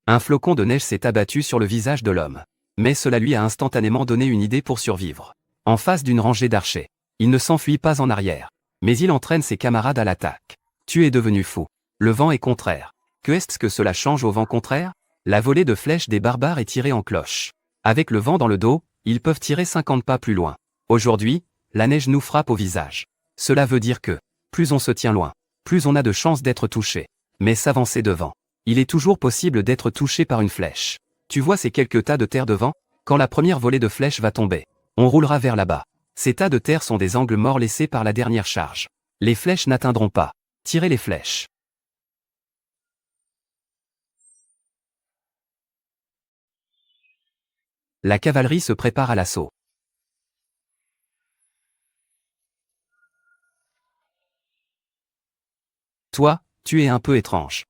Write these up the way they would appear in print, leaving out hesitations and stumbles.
Un flocon de neige s'est abattu sur le visage de l'homme. Mais cela lui a instantanément donné une idée pour survivre. En face d'une rangée d'archers, il ne s'enfuit pas en arrière. Mais il entraîne ses camarades à l'attaque. Tu es devenu fou. Le vent est contraire. Que est-ce que cela change au vent contraire? La volée de flèches des barbares est tirée en cloche. Avec le vent dans le dos, ils peuvent tirer 50 pas plus loin. Aujourd'hui, la neige nous frappe au visage. Cela veut dire que, plus on se tient loin, plus on a de chances d'être touché. Mais s'avancer devant. Il est toujours possible d'être touché par une flèche. Tu vois ces quelques tas de terre devant? Quand la première volée de flèches va tomber, on roulera vers là-bas. Ces tas de terre sont des angles morts laissés par la dernière charge. Les flèches n'atteindront pas. Tirez les flèches. La cavalerie se prépare à l'assaut. Toi, tu es un peu étrange.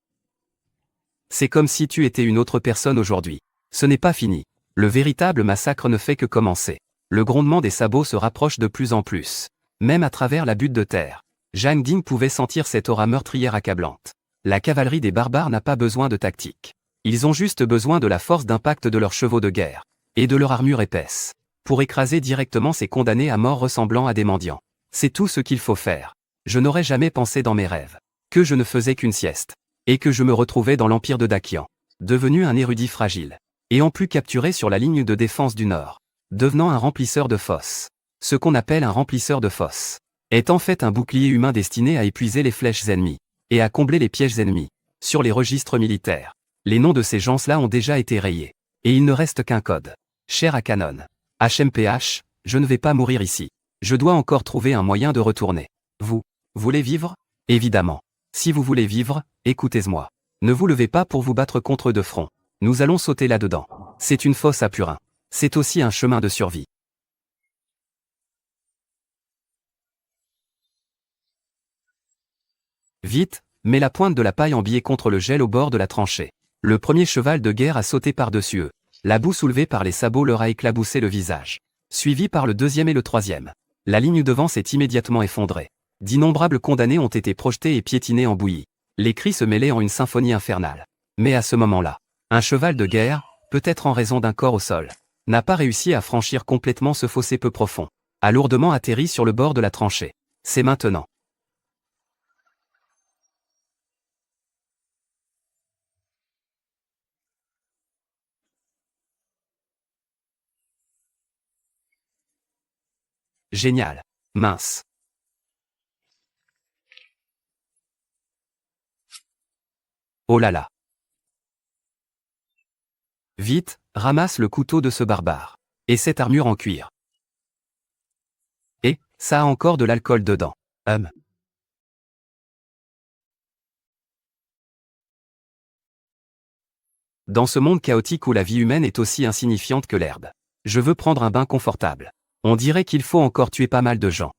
C'est comme si tu étais une autre personne aujourd'hui. Ce n'est pas fini. Le véritable massacre ne fait que commencer. Le grondement des sabots se rapproche de plus en plus. Même à travers la butte de terre. Zhang Ding pouvait sentir cette aura meurtrière accablante. La cavalerie des barbares n'a pas besoin de tactique. Ils ont juste besoin de la force d'impact de leurs chevaux de guerre. Et de leur armure épaisse. Pour écraser directement ces condamnés à mort ressemblant à des mendiants. C'est tout ce qu'il faut faire. Je n'aurais jamais pensé dans mes rêves que je ne faisais qu'une sieste. Et que je me retrouvais dans l'empire de Dakian. Devenu un érudit fragile. Et en plus capturé sur la ligne de défense du Nord. Devenant un remplisseur de fosses. Ce qu'on appelle un remplisseur de fosses est en fait un bouclier humain destiné à épuiser les flèches ennemies. Et à combler les pièges ennemis. Sur les registres militaires. Les noms de ces gens-là ont déjà été rayés. Et il ne reste qu'un code. Cher à Canon. HMPH, je ne vais pas mourir ici. Je dois encore trouver un moyen de retourner. Vous voulez vivre? Évidemment. Si vous voulez vivre, écoutez-moi. Ne vous levez pas pour vous battre contre eux de front. Nous allons sauter là-dedans. C'est une fosse à purin. C'est aussi un chemin de survie. Vite, mets la pointe de la paille en biais contre le gel au bord de la tranchée. Le premier cheval de guerre a sauté par-dessus eux. La boue soulevée par les sabots leur a éclaboussé le visage. Suivi par le deuxième et le troisième. La ligne devant s'est immédiatement effondrée. D'innombrables condamnés ont été projetés et piétinés en bouillie. Les cris se mêlaient en une symphonie infernale. Mais à ce moment-là, un cheval de guerre, peut-être en raison d'un corps au sol, n'a pas réussi à franchir complètement ce fossé peu profond. A lourdement atterri sur le bord de la tranchée. C'est maintenant. Génial. Mince. Oh là là. Vite, ramasse le couteau de ce barbare. Et cette armure en cuir. Et, ça a encore de l'alcool dedans. Dans ce monde chaotique où la vie humaine est aussi insignifiante que l'herbe. Je veux prendre un bain confortable. On dirait qu'il faut encore tuer pas mal de gens.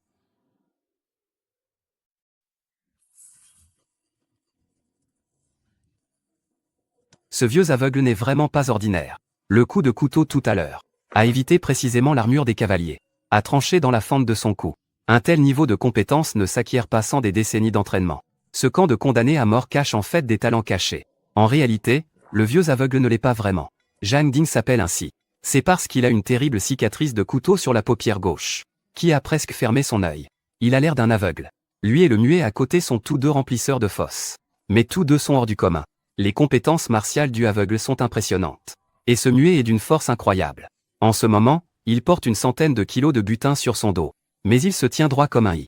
Ce vieux aveugle n'est vraiment pas ordinaire. Le coup de couteau tout à l'heure a évité précisément l'armure des cavaliers. A tranché dans la fente de son cou. Un tel niveau de compétence ne s'acquiert pas sans des décennies d'entraînement. Ce camp de condamnés à mort cache en fait des talents cachés. En réalité, le vieux aveugle ne l'est pas vraiment. Zhang Ding s'appelle ainsi. C'est parce qu'il a une terrible cicatrice de couteau sur la paupière gauche, qui a presque fermé son œil. Il a l'air d'un aveugle. Lui et le muet à côté sont tous deux remplisseurs de fosses. Mais tous deux sont hors du commun. Les compétences martiales du aveugle sont impressionnantes. Et ce muet est d'une force incroyable. En ce moment, il porte une centaine de kilos de butin sur son dos. Mais il se tient droit comme un i.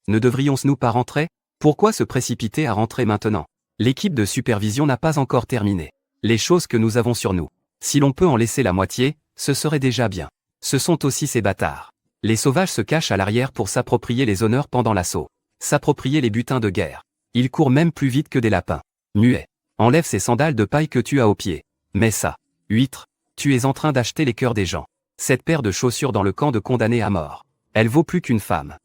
Ne devrions-nous pas rentrer? Pourquoi se précipiter à rentrer maintenant? L'équipe de supervision n'a pas encore terminé. Les choses que nous avons sur nous. Si l'on peut en laisser la moitié, ce serait déjà bien. Ce sont aussi ces bâtards. Les sauvages se cachent à l'arrière pour s'approprier les honneurs pendant l'assaut. S'approprier les butins de guerre. Ils courent même plus vite que des lapins. Muet. Enlève ces sandales de paille que tu as aux pieds. Mais ça. Huître. Tu es en train d'acheter les cœurs des gens. Cette paire de chaussures dans le camp de condamnés à mort. Elle vaut plus qu'une femme.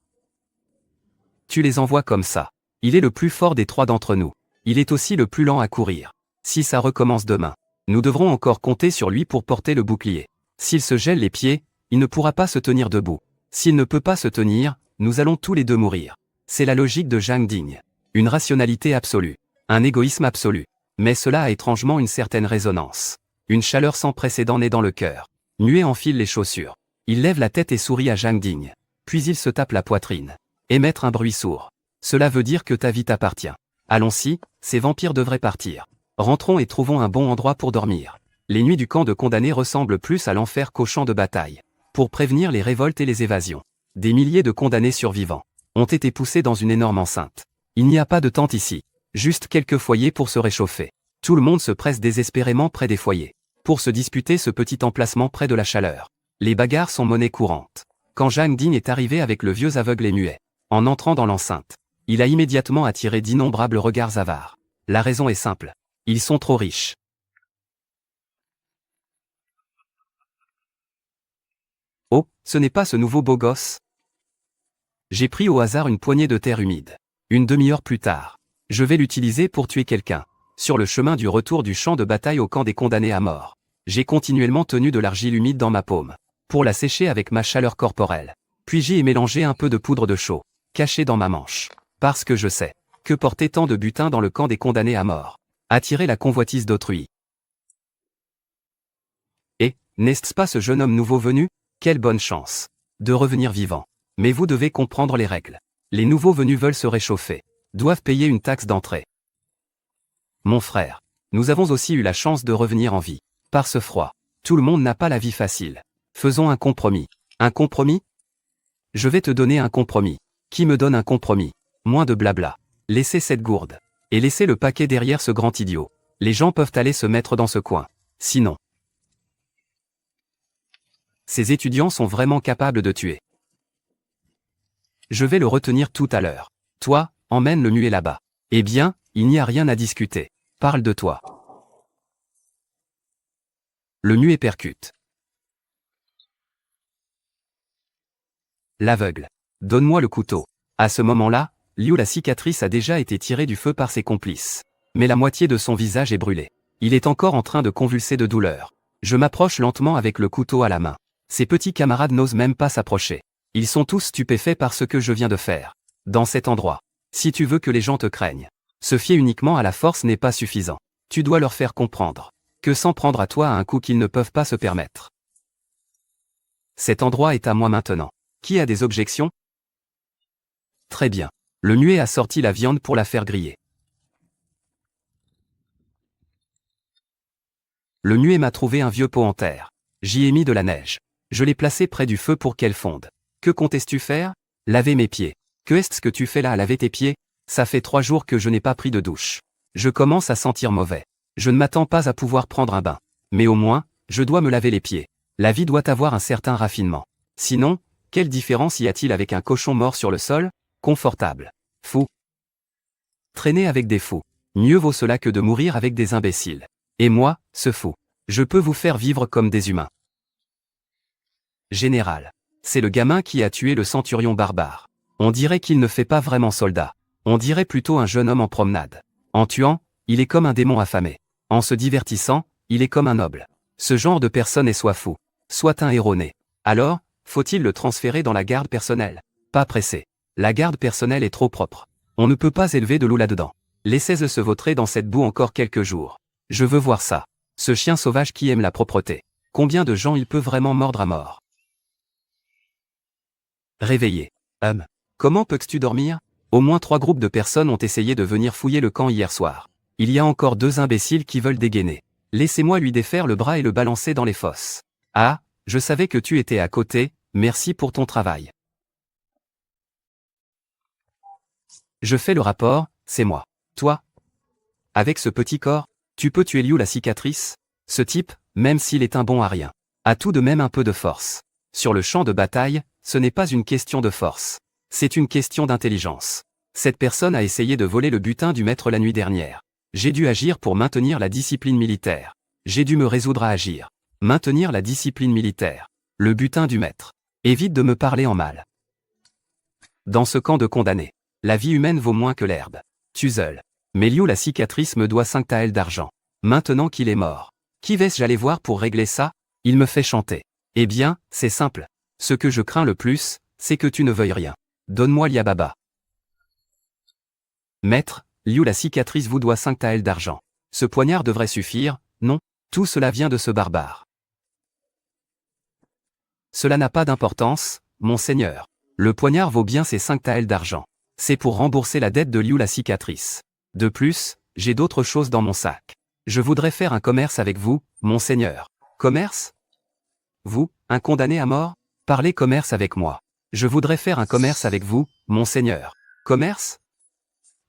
Tu les envoies comme ça. Il est le plus fort des trois d'entre nous. Il est aussi le plus lent à courir. Si ça recommence demain, nous devrons encore compter sur lui pour porter le bouclier. S'il se gèle les pieds, il ne pourra pas se tenir debout. S'il ne peut pas se tenir, nous allons tous les deux mourir. C'est la logique de Zhang Ding. Une rationalité absolue. Un égoïsme absolu. Mais cela a étrangement une certaine résonance. Une chaleur sans précédent naît dans le cœur. Muet enfile les chaussures. Il lève la tête et sourit à Zhang Ding. Puis il se tape la poitrine. Émettre un bruit sourd. Cela veut dire que ta vie t'appartient. Allons-y, ces vampires devraient partir. Rentrons et trouvons un bon endroit pour dormir. Les nuits du camp de condamnés ressemblent plus à l'enfer qu'au champ de bataille. Pour prévenir les révoltes et les évasions, des milliers de condamnés survivants ont été poussés dans une énorme enceinte. Il n'y a pas de tente ici, juste quelques foyers pour se réchauffer. Tout le monde se presse désespérément près des foyers, pour se disputer ce petit emplacement près de la chaleur. Les bagarres sont monnaie courante. Quand Zhang Ding est arrivé avec le vieux aveugle et muet, en entrant dans l'enceinte, il a immédiatement attiré d'innombrables regards avares. La raison est simple. Ils sont trop riches. Oh, ce n'est pas ce nouveau beau gosse? J'ai pris au hasard une poignée de terre humide. Une demi-heure plus tard, je vais l'utiliser pour tuer quelqu'un. Sur le chemin du retour du champ de bataille au camp des condamnés à mort, j'ai continuellement tenu de l'argile humide dans ma paume, pour la sécher avec ma chaleur corporelle. Puis j'y ai mélangé un peu de poudre de chaux, cachée dans ma manche. Parce que je sais que porter tant de butin dans le camp des condamnés à mort, attirer la convoitise d'autrui. Et, n'est-ce pas ce jeune homme nouveau venu? Quelle bonne chance de revenir vivant. Mais vous devez comprendre les règles. Les nouveaux venus veulent se réchauffer, doivent payer une taxe d'entrée. Mon frère, nous avons aussi eu la chance de revenir en vie. Par ce froid, tout le monde n'a pas la vie facile. Faisons un compromis. Un compromis? Je vais te donner un compromis. Qui me donne un compromis? Moins de blabla. Laissez cette gourde. Et laissez le paquet derrière ce grand idiot. Les gens peuvent aller se mettre dans ce coin. Sinon, ces étudiants sont vraiment capables de tuer. Je vais le retenir tout à l'heure. Toi, emmène le muet là-bas. Eh bien, il n'y a rien à discuter. Parle de toi. Le muet percute. L'aveugle. Donne-moi le couteau. À ce moment-là, Liu la cicatrice a déjà été tirée du feu par ses complices. Mais la moitié de son visage est brûlée. Il est encore en train de convulser de douleur. Je m'approche lentement avec le couteau à la main. Ses petits camarades n'osent même pas s'approcher. Ils sont tous stupéfaits par ce que je viens de faire. Dans cet endroit, si tu veux que les gens te craignent, se fier uniquement à la force n'est pas suffisant. Tu dois leur faire comprendre que s'en prendre à toi a un coût qu'ils ne peuvent pas se permettre. Cet endroit est à moi maintenant. Qui a des objections? Très bien. Le muet a sorti la viande pour la faire griller. Le muet m'a trouvé un vieux pot en terre. J'y ai mis de la neige. Je l'ai placé près du feu pour qu'elle fonde. Que comptes-tu faire? Laver mes pieds. Que est-ce que tu fais là à laver tes pieds? Ça fait 3 jours que je n'ai pas pris de douche. Je commence à sentir mauvais. Je ne m'attends pas à pouvoir prendre un bain. Mais au moins, je dois me laver les pieds. La vie doit avoir un certain raffinement. Sinon, quelle différence y a-t-il avec un cochon mort sur le sol? Confortable. Fou. Traîner avec des fous. Mieux vaut cela que de mourir avec des imbéciles. Et moi, ce fou. Je peux vous faire vivre comme des humains. Général. C'est le gamin qui a tué le centurion barbare. On dirait qu'il ne fait pas vraiment soldat. On dirait plutôt un jeune homme en promenade. En tuant, il est comme un démon affamé. En se divertissant, il est comme un noble. Ce genre de personne est soit fou, soit un héros né. Alors, faut-il le transférer dans la garde personnelle? Pas pressé. La garde personnelle est trop propre. On ne peut pas élever de loup là-dedans. Laissez-le se vautrer dans cette boue encore quelques jours. Je veux voir ça. Ce chien sauvage qui aime la propreté. Combien de gens il peut vraiment mordre à mort? Réveillé. Comment peux-tu dormir? Au moins 3 groupes de personnes ont essayé de venir fouiller le camp hier soir. Il y a encore 2 imbéciles qui veulent dégainer. Laissez-moi lui défaire le bras et le balancer dans les fosses. Ah, je savais que tu étais à côté, merci pour ton travail. Je fais le rapport, c'est moi. Toi? Avec ce petit corps, tu peux tuer Liu la cicatrice? Ce type, même s'il est un bon à rien, a tout de même un peu de force. Sur le champ de bataille, ce n'est pas une question de force. C'est une question d'intelligence. Cette personne a essayé de voler le butin du maître la nuit dernière. J'ai dû agir pour maintenir la discipline militaire. J'ai dû me résoudre à agir. Maintenir la discipline militaire. Le butin du maître. Évite de me parler en mal. Dans ce camp de condamnés, la vie humaine vaut moins que l'herbe. Tuzel. Mais Liu la cicatrice me doit 5 taels d'argent. Maintenant qu'il est mort, qui vais-je aller voir pour régler ça? Il me fait chanter. Eh bien, c'est simple. Ce que je crains le plus, c'est que tu ne veuilles rien. Donne-moi Liababa. Maître, Liu la cicatrice vous doit 5 taels d'argent. Ce poignard devrait suffire, non? Tout cela vient de ce barbare. Cela n'a pas d'importance, monseigneur. Le poignard vaut bien ces 5 taels d'argent. C'est pour rembourser la dette de Liu la cicatrice. De plus, j'ai d'autres choses dans mon sac. Je voudrais faire un commerce avec vous, monseigneur. Commerce? Vous, un condamné à mort? Parlez commerce avec moi. Je voudrais faire un commerce avec vous, monseigneur. Commerce?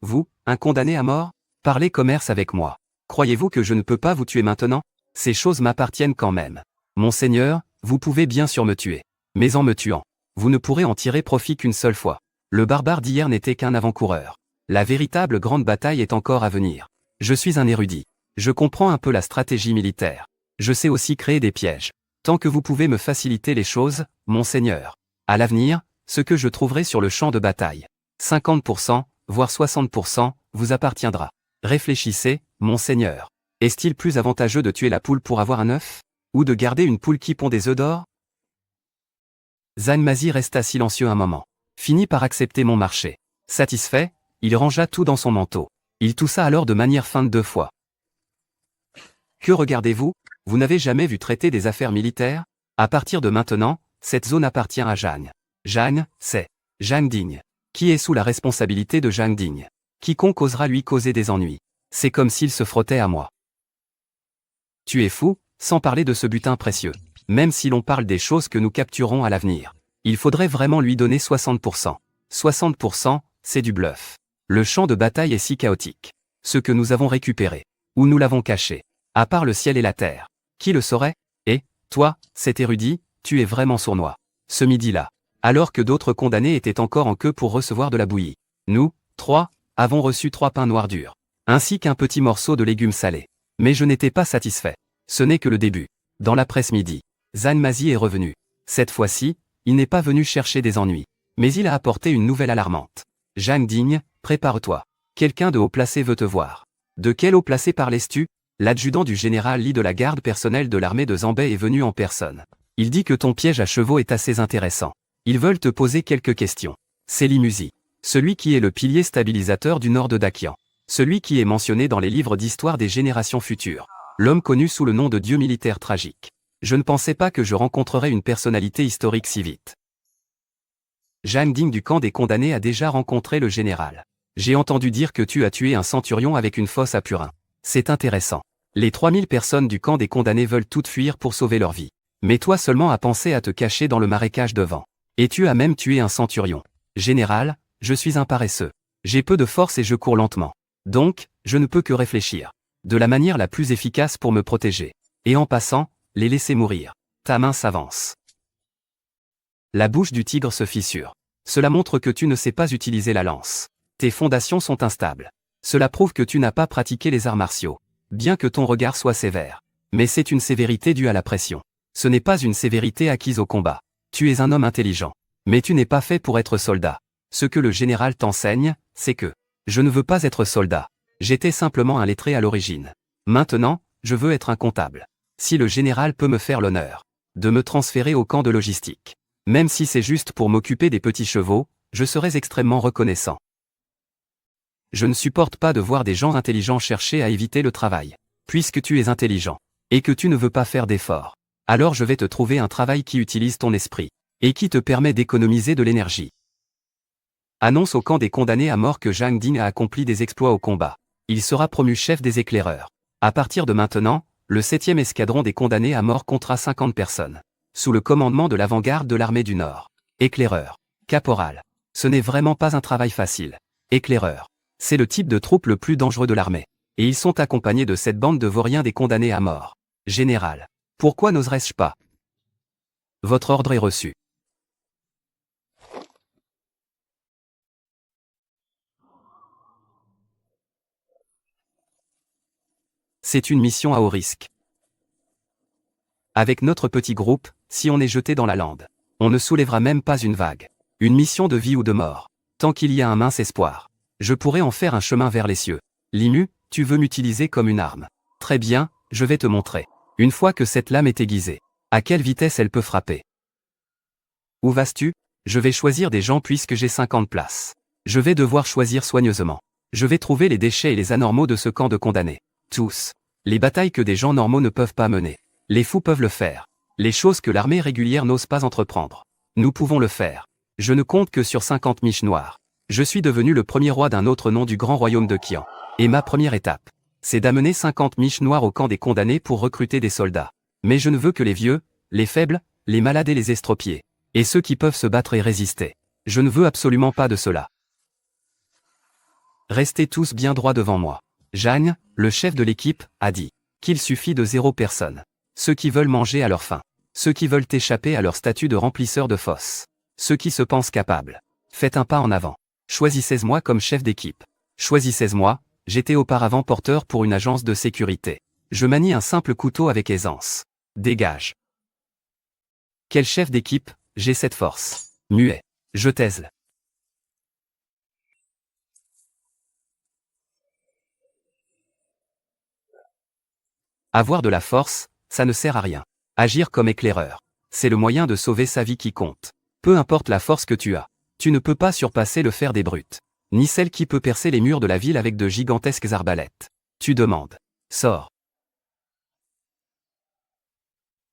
Vous, un condamné à mort? Parlez commerce avec moi. Croyez-vous que je ne peux pas vous tuer maintenant? Ces choses m'appartiennent quand même. Monseigneur, vous pouvez bien sûr me tuer. Mais en me tuant, vous ne pourrez en tirer profit qu'une seule fois. Le barbare d'hier n'était qu'un avant-coureur. La véritable grande bataille est encore à venir. Je suis un érudit. Je comprends un peu la stratégie militaire. Je sais aussi créer des pièges. Tant que vous pouvez me faciliter les choses, monseigneur. À l'avenir, ce que je trouverai sur le champ de bataille, 50%, voire 60%, vous appartiendra. Réfléchissez, monseigneur. Est-il plus avantageux de tuer la poule pour avoir un œuf? Ou de garder une poule qui pond des œufs d'or? Zhang Mazi resta silencieux un moment. Finit par accepter mon marché. Satisfait, il rangea tout dans son manteau. Il toussa alors de manière feinte 2 fois. Que regardez-vous? Vous n'avez jamais vu traiter des affaires militaires? À partir de maintenant, cette zone appartient à Zhang. Zhang, c'est Zhang Ding. Qui est sous la responsabilité de Zhang Ding? Quiconque osera lui causer des ennuis. C'est comme s'il se frottait à moi. Tu es fou, sans parler de ce butin précieux. Même si l'on parle des choses que nous capturerons à l'avenir. Il faudrait vraiment lui donner 60%. 60%, c'est du bluff. Le champ de bataille est si chaotique. Ce que nous avons récupéré. Où nous l'avons caché. À part le ciel et la terre. Qui le saurait? Et, toi, cet érudit, tu es vraiment sournois. Ce midi-là. Alors que d'autres condamnés étaient encore en queue pour recevoir de la bouillie. Nous, 3, avons reçu 3 pains noirs durs. Ainsi qu'un petit morceau de légumes salés. Mais je n'étais pas satisfait. Ce n'est que le début. Dans l'après-midi, Zhang Mazi est revenu. Cette fois-ci, il n'est pas venu chercher des ennuis. Mais il a apporté une nouvelle alarmante. Zhang Ding, prépare-toi. Quelqu'un de haut placé veut te voir. De quel haut placé parles-tu? L'adjudant du général Li de la garde personnelle de l'armée de Zambei est venu en personne. Il dit que ton piège à chevaux est assez intéressant. Ils veulent te poser quelques questions. C'est Li Muzi. Celui qui est le pilier stabilisateur du nord de Dakian. Celui qui est mentionné dans les livres d'histoire des générations futures. L'homme connu sous le nom de dieu militaire tragique. Je ne pensais pas que je rencontrerais une personnalité historique si vite. Zhang Ding du camp des condamnés a déjà rencontré le général. J'ai entendu dire que tu as tué un centurion avec une fosse à purin. C'est intéressant. Les 3000 personnes du camp des condamnés veulent toutes fuir pour sauver leur vie. Mais toi seulement as pensé à te cacher dans le marécage devant. Et tu as même tué un centurion. Général, je suis un paresseux. J'ai peu de force et je cours lentement. Donc, je ne peux que réfléchir. De la manière la plus efficace pour me protéger. Et en passant, les laisser mourir. Ta main s'avance. La bouche du tigre se fissure. Cela montre que tu ne sais pas utiliser la lance. Tes fondations sont instables. Cela prouve que tu n'as pas pratiqué les arts martiaux. Bien que ton regard soit sévère. Mais c'est une sévérité due à la pression. Ce n'est pas une sévérité acquise au combat. Tu es un homme intelligent. Mais tu n'es pas fait pour être soldat. Ce que le général t'enseigne, c'est que je ne veux pas être soldat. J'étais simplement un lettré à l'origine. Maintenant, je veux être un comptable. Si le général peut me faire l'honneur de me transférer au camp de logistique, même si c'est juste pour m'occuper des petits chevaux, je serais extrêmement reconnaissant. Je ne supporte pas de voir des gens intelligents chercher à éviter le travail. Puisque tu es intelligent, et que tu ne veux pas faire d'efforts, alors je vais te trouver un travail qui utilise ton esprit, et qui te permet d'économiser de l'énergie. Annonce au camp des condamnés à mort que Zhang Ding a accompli des exploits au combat. Il sera promu chef des éclaireurs. À partir de maintenant, le 7e escadron des condamnés à mort comptera 50 personnes. Sous le commandement de l'avant-garde de l'armée du Nord. Éclaireur. Caporal. Ce n'est vraiment pas un travail facile. Éclaireur. C'est le type de troupe le plus dangereux de l'armée. Et ils sont accompagnés de cette bande de vauriens des condamnés à mort. Général. Pourquoi n'oserais-je pas? Votre ordre est reçu. C'est une mission à haut risque. Avec notre petit groupe, si on est jeté dans la lande, on ne soulèvera même pas une vague. Une mission de vie ou de mort. Tant qu'il y a un mince espoir. Je pourrais en faire un chemin vers les cieux. Limu, tu veux m'utiliser comme une arme. Très bien, je vais te montrer. Une fois que cette lame est aiguisée, à quelle vitesse elle peut frapper? Où vas-tu? Je vais choisir des gens puisque j'ai 50 places. Je vais devoir choisir soigneusement. Je vais trouver les déchets et les anormaux de ce camp de condamnés. Tous. Les batailles que des gens normaux ne peuvent pas mener. Les fous peuvent le faire. Les choses que l'armée régulière n'ose pas entreprendre. Nous pouvons le faire. Je ne compte que sur 50 miches noires. Je suis devenu le premier roi d'un autre nom du grand royaume de Qian. Et ma première étape, c'est d'amener 50 miches noires au camp des condamnés pour recruter des soldats. Mais je ne veux que les vieux, les faibles, les malades et les estropiés. Et ceux qui peuvent se battre et résister. Je ne veux absolument pas de cela. Restez tous bien droits devant moi. Jeanne, le chef de l'équipe, a dit qu'il suffit de 0 personnes. Ceux qui veulent manger à leur faim. Ceux qui veulent échapper à leur statut de remplisseur de fosse. Ceux qui se pensent capables. Faites un pas en avant. Choisissez-moi comme chef d'équipe. Choisissez-moi, j'étais auparavant porteur pour une agence de sécurité. Je manie un simple couteau avec aisance. Dégage. Quel chef d'équipe, j'ai cette force. Muet. Je taise. Avoir de la force, ça ne sert à rien. Agir comme éclaireur. C'est le moyen de sauver sa vie qui compte. Peu importe la force que tu as. Tu ne peux pas surpasser le fer des brutes. Ni celle qui peut percer les murs de la ville avec de gigantesques arbalètes. Tu demandes. Sors.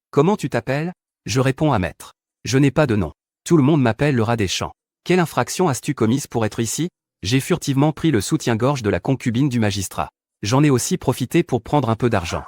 Comment tu t'appelles? Je réponds à maître. Je n'ai pas de nom. Tout le monde m'appelle le rat des champs. Quelle infraction as-tu commise pour être ici? J'ai furtivement pris le soutien-gorge de la concubine du magistrat. J'en ai aussi profité pour prendre un peu d'argent.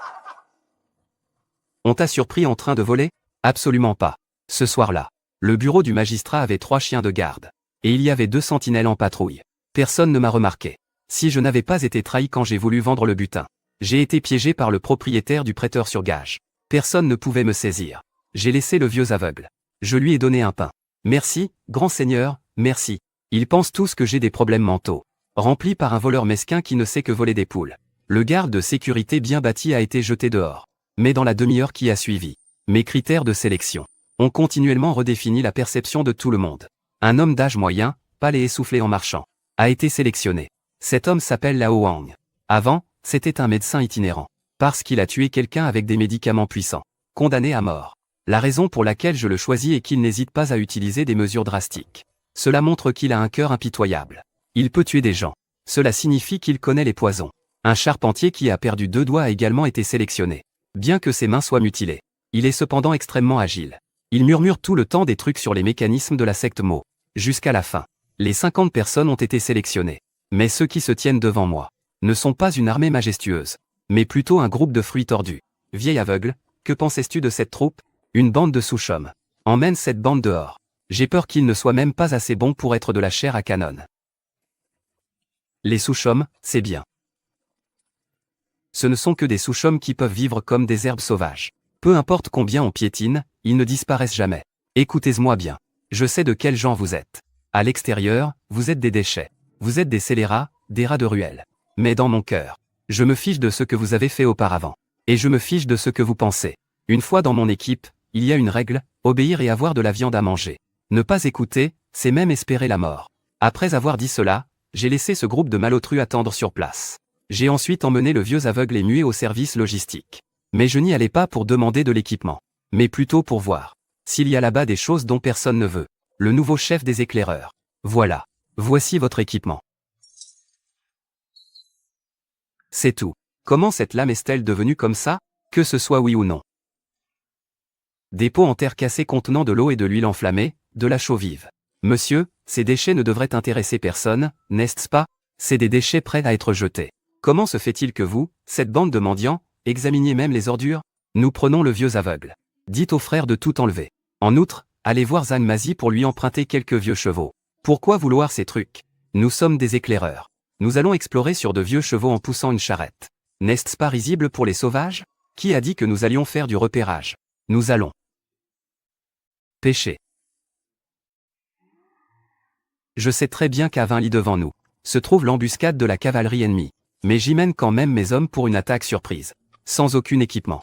On t'a surpris en train de voler? Absolument pas. Ce soir-là, le bureau du magistrat avait 3 chiens de garde. Et il y avait 2 sentinelles en patrouille. Personne ne m'a remarqué. Si je n'avais pas été trahi quand j'ai voulu vendre le butin. J'ai été piégé par le propriétaire du prêteur sur gage. Personne ne pouvait me saisir. J'ai laissé le vieux aveugle. Je lui ai donné un pain. Merci, grand seigneur, merci. Ils pensent tous que j'ai des problèmes mentaux. Rempli par un voleur mesquin qui ne sait que voler des poules. Le garde de sécurité bien bâti a été jeté dehors. Mais dans la demi-heure qui a suivi, mes critères de sélection ont continuellement redéfini la perception de tout le monde. Un homme d'âge moyen, pâle et essoufflé en marchant, a été sélectionné. Cet homme s'appelle Lao Wang. Avant, c'était un médecin itinérant. Parce qu'il a tué quelqu'un avec des médicaments puissants. Condamné à mort. La raison pour laquelle je le choisis est qu'il n'hésite pas à utiliser des mesures drastiques. Cela montre qu'il a un cœur impitoyable. Il peut tuer des gens. Cela signifie qu'il connaît les poisons. Un charpentier qui a perdu 2 doigts a également été sélectionné. Bien que ses mains soient mutilées, il est cependant extrêmement agile. Il murmure tout le temps des trucs sur les mécanismes de la secte Mo. Jusqu'à la fin, les 50 personnes ont été sélectionnées. Mais ceux qui se tiennent devant moi ne sont pas une armée majestueuse, mais plutôt un groupe de fruits tordus. Vieil aveugle, que pensais-tu de cette troupe? Une bande de sous-chômes. Emmène cette bande dehors. J'ai peur qu'ils ne soient même pas assez bons pour être de la chair à canon. Les sous-chômes, c'est bien. Ce ne sont que des sous-chômes qui peuvent vivre comme des herbes sauvages. Peu importe combien on piétine, ils ne disparaissent jamais. Écoutez-moi bien. Je sais de quel genre vous êtes. À l'extérieur, vous êtes des déchets. Vous êtes des scélérats, des rats de ruelle. Mais dans mon cœur, je me fiche de ce que vous avez fait auparavant. Et je me fiche de ce que vous pensez. Une fois dans mon équipe, il y a une règle, obéir et avoir de la viande à manger. Ne pas écouter, c'est même espérer la mort. Après avoir dit cela, j'ai laissé ce groupe de malotrus attendre sur place. J'ai ensuite emmené le vieux aveugle et muet au service logistique. Mais je n'y allais pas pour demander de l'équipement, mais plutôt pour voir s'il y a là-bas des choses dont personne ne veut. Le nouveau chef des éclaireurs. Voilà. Voici votre équipement. C'est tout. Comment cette lame est-elle devenue comme ça? Que ce soit oui ou non. Des pots en terre cassée contenant de l'eau et de l'huile enflammée, de la chaux vive. Monsieur, ces déchets ne devraient intéresser personne, n'est-ce pas? C'est des déchets prêts à être jetés. Comment se fait-il que vous, cette bande de mendiants, examiniez même les ordures? Nous prenons le vieux aveugle. Dites aux frères de tout enlever. En outre, allez voir Zhang Mazi pour lui emprunter quelques vieux chevaux. Pourquoi vouloir ces trucs? Nous sommes des éclaireurs. Nous allons explorer sur de vieux chevaux en poussant une charrette. N'est-ce pas risible pour les sauvages? Qui a dit que nous allions faire du repérage? Nous allons pêcher. Je sais très bien qu'à 20 lits devant nous se trouve l'embuscade de la cavalerie ennemie. Mais j'y mène quand même mes hommes pour une attaque surprise. Sans aucun équipement.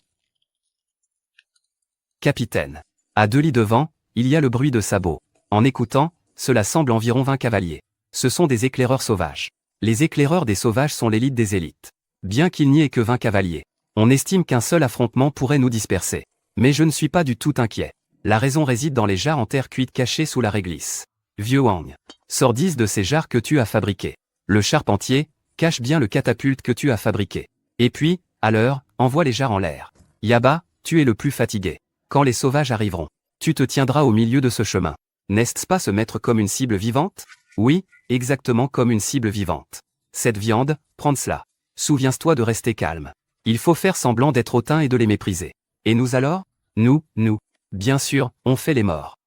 Capitaine. À 2 lits devant, il y a le bruit de sabots. En écoutant, cela semble environ 20 cavaliers. Ce sont des éclaireurs sauvages. Les éclaireurs des sauvages sont l'élite des élites. Bien qu'il n'y ait que 20 cavaliers, on estime qu'un seul affrontement pourrait nous disperser. Mais je ne suis pas du tout inquiet. La raison réside dans les jarres en terre cuite cachées sous la réglisse. Vieux Wang. Sors 10 de ces jarres que tu as fabriquées. Le charpentier, Cache bien le catapulte que tu as fabriqué. Et puis, à l'heure, envoie les jarres en l'air. Yaba, tu es le plus fatigué. Quand les sauvages arriveront, tu te tiendras au milieu de ce chemin. N'est-ce pas se mettre comme une cible vivante? Oui, exactement comme une cible vivante. Cette viande, prends cela. Souviens-toi de rester calme. Il faut faire semblant d'être hautain et de les mépriser. Et nous alors? Nous, bien sûr, on fait les morts.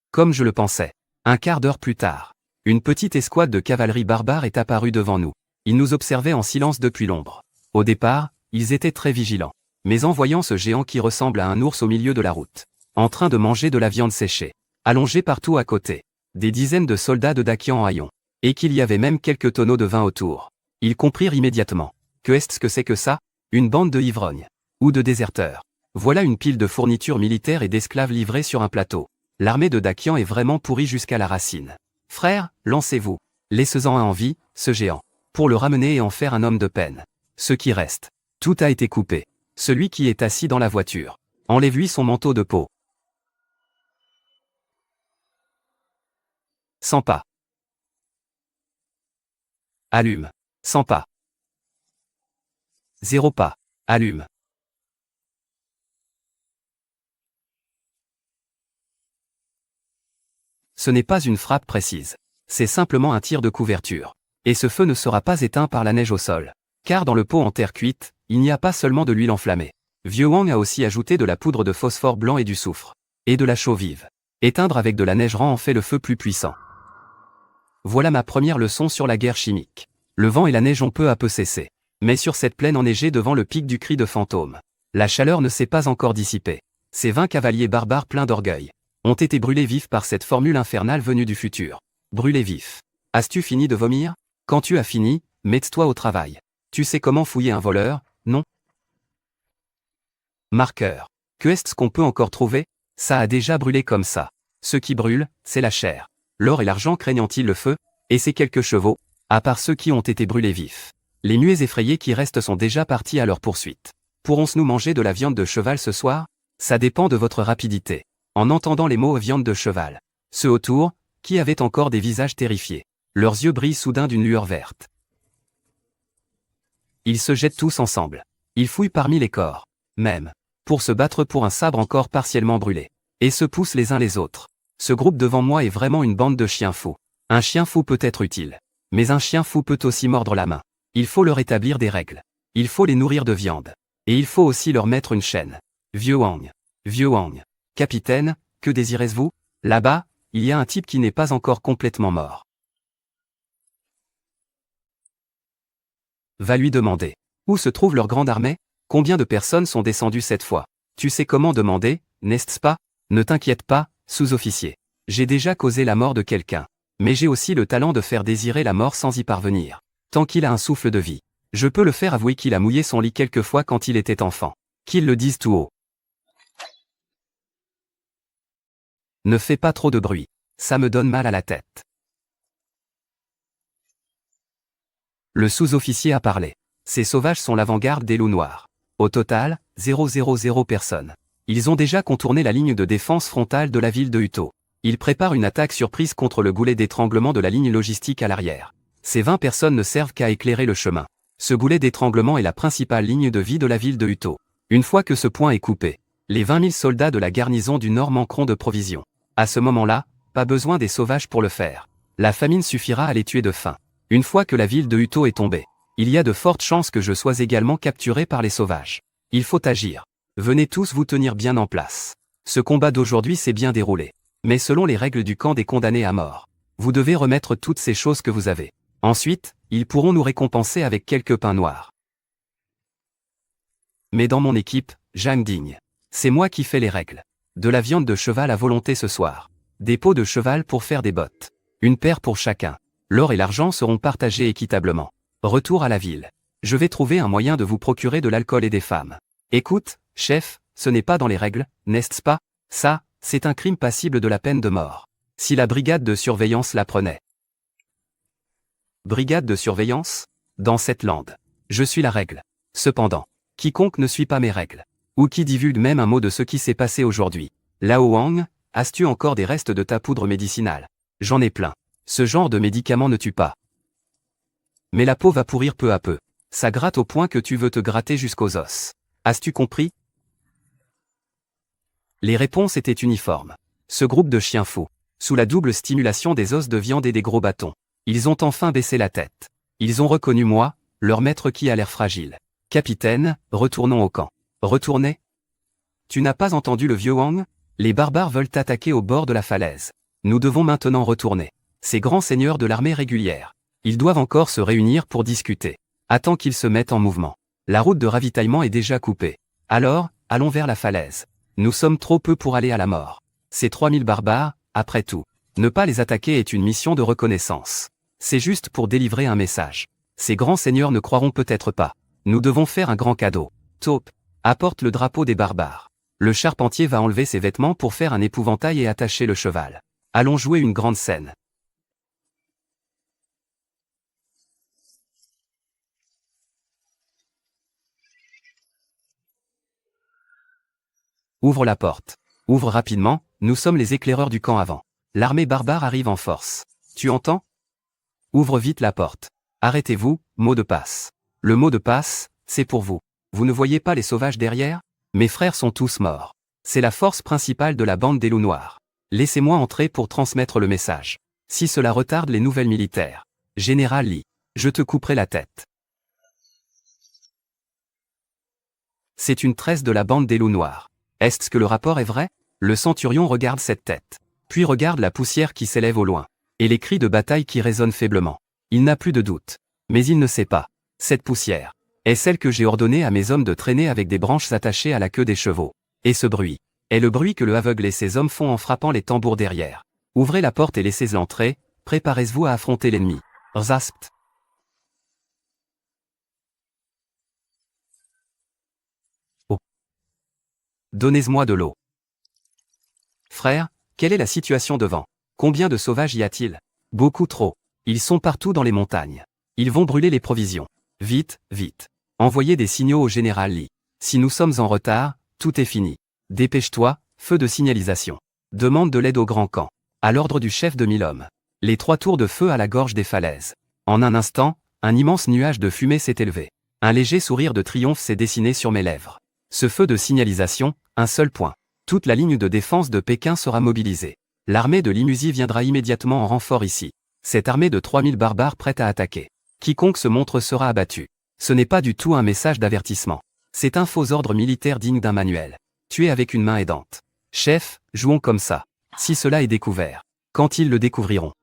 Comme je le pensais. Un quart d'heure plus tard, une petite escouade de cavalerie barbare est apparue devant nous. Ils nous observaient en silence depuis l'ombre. Au départ, ils étaient très vigilants. Mais en voyant ce géant qui ressemble à un ours au milieu de la route, en train de manger de la viande séchée, allongé partout à côté, des dizaines de soldats de Dakian en haillons, et qu'il y avait même quelques tonneaux de vin autour, ils comprirent immédiatement. Que est-ce que c'est que ça? Une bande de ivrognes. Ou de déserteurs. Voilà une pile de fournitures militaires et d'esclaves livrés sur un plateau. L'armée de Dakian est vraiment pourrie jusqu'à la racine. Frères, lancez-vous. Laissez-en un en vie, ce géant. Pour le ramener et en faire un homme de peine. Ce qui reste. Tout a été coupé. Celui qui est assis dans la voiture. Enlève-lui son manteau de peau. 100 pas. Allume. 100 pas. 0 pas. Allume. Ce n'est pas une frappe précise. C'est simplement un tir de couverture. Et ce feu ne sera pas éteint par la neige au sol. Car dans le pot en terre cuite, il n'y a pas seulement de l'huile enflammée. Vieux Wang a aussi ajouté de la poudre de phosphore blanc et du soufre. Et de la chaux vive. Éteindre avec de la neige rend en fait le feu plus puissant. Voilà ma première leçon sur la guerre chimique. Le vent et la neige ont peu à peu cessé. Mais sur cette plaine enneigée devant le pic du cri de fantôme, la chaleur ne s'est pas encore dissipée. Ces 20 cavaliers barbares pleins d'orgueil ont été brûlés vifs par cette formule infernale venue du futur. Brûlés vifs. As-tu fini de vomir? Quand tu as fini, mets-toi au travail. Tu sais comment fouiller un voleur, non? Marqueur. Que est-ce qu'on peut encore trouver? Ça a déjà brûlé comme ça. Ce qui brûle, c'est la chair. L'or et l'argent craignant-ils le feu? Et ces quelques chevaux, à part ceux qui ont été brûlés vifs. Les muets effrayés qui restent sont déjà partis à leur poursuite. Pourrons-nous manger de la viande de cheval ce soir? Ça dépend de votre rapidité. En entendant les mots viande de cheval, ceux autour, qui avaient encore des visages terrifiés, leurs yeux brillent soudain d'une lueur verte. Ils se jettent tous ensemble. Ils fouillent parmi les corps, même, pour se battre pour un sabre encore partiellement brûlé, et se poussent les uns les autres. Ce groupe devant moi est vraiment une bande de chiens fous. Un chien fou peut être utile, mais un chien fou peut aussi mordre la main. Il faut leur établir des règles. Il faut les nourrir de viande. Et il faut aussi leur mettre une chaîne. Vieux Wang. Vieux Wang. Capitaine, que désirez-vous? Là-bas, il y a un type qui n'est pas encore complètement mort. Va lui demander. Où se trouve leur grande armée? Combien de personnes sont descendues cette fois? Tu sais comment demander, n'est-ce pas? Ne t'inquiète pas, sous-officier. J'ai déjà causé la mort de quelqu'un. Mais j'ai aussi le talent de faire désirer la mort sans y parvenir. Tant qu'il a un souffle de vie. Je peux le faire avouer qu'il a mouillé son lit quelquefois quand il était enfant. Qu'il le dise tout haut. Ne fais pas trop de bruit. Ça me donne mal à la tête. Le sous-officier a parlé. Ces sauvages sont l'avant-garde des loups noirs. Au total, 000 personnes. Ils ont déjà contourné la ligne de défense frontale de la ville de Uto. Ils préparent une attaque surprise contre le goulet d'étranglement de la ligne logistique à l'arrière. Ces 20 personnes ne servent qu'à éclairer le chemin. Ce goulet d'étranglement est la principale ligne de vie de la ville de Uto. Une fois que ce point est coupé, les 20 000 soldats de la garnison du Nord manqueront de provisions. À ce moment-là, pas besoin des sauvages pour le faire. La famine suffira à les tuer de faim. Une fois que la ville de Uto est tombée, il y a de fortes chances que je sois également capturé par les sauvages. Il faut agir. Venez tous vous tenir bien en place. Ce combat d'aujourd'hui s'est bien déroulé. Mais selon les règles du camp des condamnés à mort, vous devez remettre toutes ces choses que vous avez. Ensuite, ils pourront nous récompenser avec quelques pains noirs. Mais dans mon équipe, Zhang Ding. C'est moi qui fais les règles. De la viande de cheval à volonté ce soir. Des peaux de cheval pour faire des bottes. Une paire pour chacun. L'or et l'argent seront partagés équitablement. Retour à la ville. Je vais trouver un moyen de vous procurer de l'alcool et des femmes. Écoute, chef, ce n'est pas dans les règles, n'est-ce pas? Ça, c'est un crime passible de la peine de mort. Si la brigade de surveillance l'apprenait. Brigade de surveillance? Dans cette lande. Je suis la règle. Cependant, quiconque ne suit pas mes règles, ou qui divulgue même un mot de ce qui s'est passé aujourd'hui. Lao Wang, as-tu encore des restes de ta poudre médicinale? J'en ai plein. Ce genre de médicament ne tue pas. Mais la peau va pourrir peu à peu. Ça gratte au point que tu veux te gratter jusqu'aux os. As-tu compris? Les réponses étaient uniformes. Ce groupe de chiens fous, sous la double stimulation des os de viande et des gros bâtons, ils ont enfin baissé la tête. Ils ont reconnu moi, leur maître qui a l'air fragile. Capitaine, retournons au camp. Retourner? Tu n'as pas entendu le vieux Wang? Les barbares veulent attaquer au bord de la falaise. Nous devons maintenant retourner. Ces grands seigneurs de l'armée régulière. Ils doivent encore se réunir pour discuter. Attends qu'ils se mettent en mouvement. La route de ravitaillement est déjà coupée. Alors, allons vers la falaise. Nous sommes trop peu pour aller à la mort. Ces 3000 barbares, après tout. Ne pas les attaquer est une mission de reconnaissance. C'est juste pour délivrer un message. Ces grands seigneurs ne croiront peut-être pas. Nous devons faire un grand cadeau. Taupe, apporte le drapeau des barbares. Le charpentier va enlever ses vêtements pour faire un épouvantail et attacher le cheval. Allons jouer une grande scène. Ouvre la porte. Ouvre rapidement, nous sommes les éclaireurs du camp avant. L'armée barbare arrive en force. Tu entends? Ouvre vite la porte. Arrêtez-vous, mot de passe. Le mot de passe, c'est pour vous. Vous ne voyez pas les sauvages derrière? Mes frères sont tous morts. C'est la force principale de la bande des loups noirs. Laissez-moi entrer pour transmettre le message. Si cela retarde les nouvelles militaires. Général Lee, je te couperai la tête. C'est une tresse de la bande des loups noirs. Est-ce que le rapport est vrai? Le centurion regarde cette tête. Puis regarde la poussière qui s'élève au loin. Et les cris de bataille qui résonnent faiblement. Il n'a plus de doute. Mais il ne sait pas. Cette poussière est celle que j'ai ordonné à mes hommes de traîner avec des branches attachées à la queue des chevaux. Et ce bruit est le bruit que le aveugle et ses hommes font en frappant les tambours derrière. Ouvrez la porte et laissez-les entrer, préparez-vous à affronter l'ennemi. Rzaspt. Oh. Donnez-moi de l'eau. Frère, quelle est la situation devant? Combien de sauvages y a-t-il? Beaucoup trop. Ils sont partout dans les montagnes. Ils vont brûler les provisions. Vite, vite. Envoyez des signaux au général Lee. Si nous sommes en retard, tout est fini. Dépêche-toi, feu de signalisation. Demande de l'aide au grand camp. À l'ordre du chef de 1000 hommes. Les 3 tours de feu à la gorge des falaises. En un instant, un immense nuage de fumée s'est élevé. Un léger sourire de triomphe s'est dessiné sur mes lèvres. Ce feu de signalisation, un seul point. Toute la ligne de défense de Pékin sera mobilisée. L'armée de Limusi viendra immédiatement en renfort ici. Cette armée de 3000 barbares prête à attaquer. Quiconque se montre sera abattu. Ce n'est pas du tout un message d'avertissement. C'est un faux ordre militaire digne d'un manuel. Tuer avec une main aidante. Chef, jouons comme ça. Si cela est découvert. Quand ils le découvriront.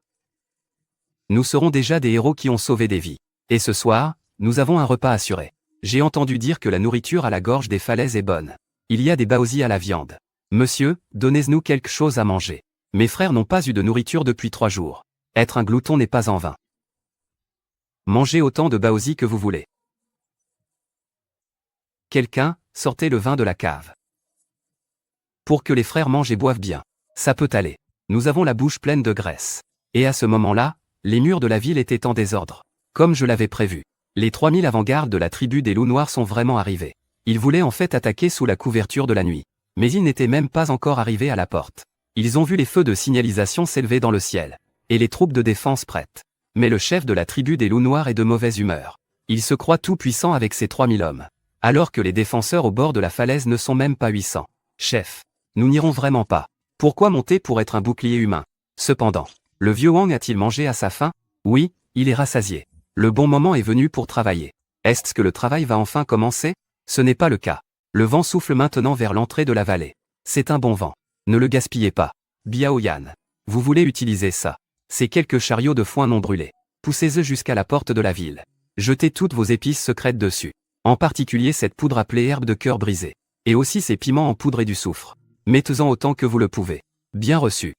Nous serons déjà des héros qui ont sauvé des vies. Et ce soir, nous avons un repas assuré. J'ai entendu dire que la nourriture à la gorge des falaises est bonne. Il y a des baozi à la viande. Monsieur, donnez-nous quelque chose à manger. Mes frères n'ont pas eu de nourriture depuis 3 jours. Être un glouton n'est pas en vain. Mangez autant de baozi que vous voulez. Quelqu'un, sortez le vin de la cave. Pour que les frères mangent et boivent bien. Ça peut aller. Nous avons la bouche pleine de graisse. Et à ce moment-là, les murs de la ville étaient en désordre. Comme je l'avais prévu. Les 3000 avant-gardes de la tribu des loups noirs sont vraiment arrivés. Ils voulaient en fait attaquer sous la couverture de la nuit. Mais ils n'étaient même pas encore arrivés à la porte. Ils ont vu les feux de signalisation s'élever dans le ciel. Et les troupes de défense prêtes. Mais le chef de la tribu des loups noirs est de mauvaise humeur. Il se croit tout puissant avec ses 3000 hommes. Alors que les défenseurs au bord de la falaise ne sont même pas 800. Chef, nous n'irons vraiment pas. Pourquoi monter pour être un bouclier humain? Cependant, le vieux Wang a-t-il mangé à sa faim? Oui, il est rassasié. Le bon moment est venu pour travailler. Est-ce que le travail va enfin commencer? Ce n'est pas le cas. Le vent souffle maintenant vers l'entrée de la vallée. C'est un bon vent. Ne le gaspillez pas. Biao Yan. Vous voulez utiliser ça. Ces quelques chariots de foin non brûlés. Poussez-eux jusqu'à la porte de la ville. Jetez toutes vos épices secrètes dessus. En particulier cette poudre appelée herbe de cœur brisée. Et aussi ces piments en poudre et du soufre. Mettez-en autant que vous le pouvez. Bien reçu.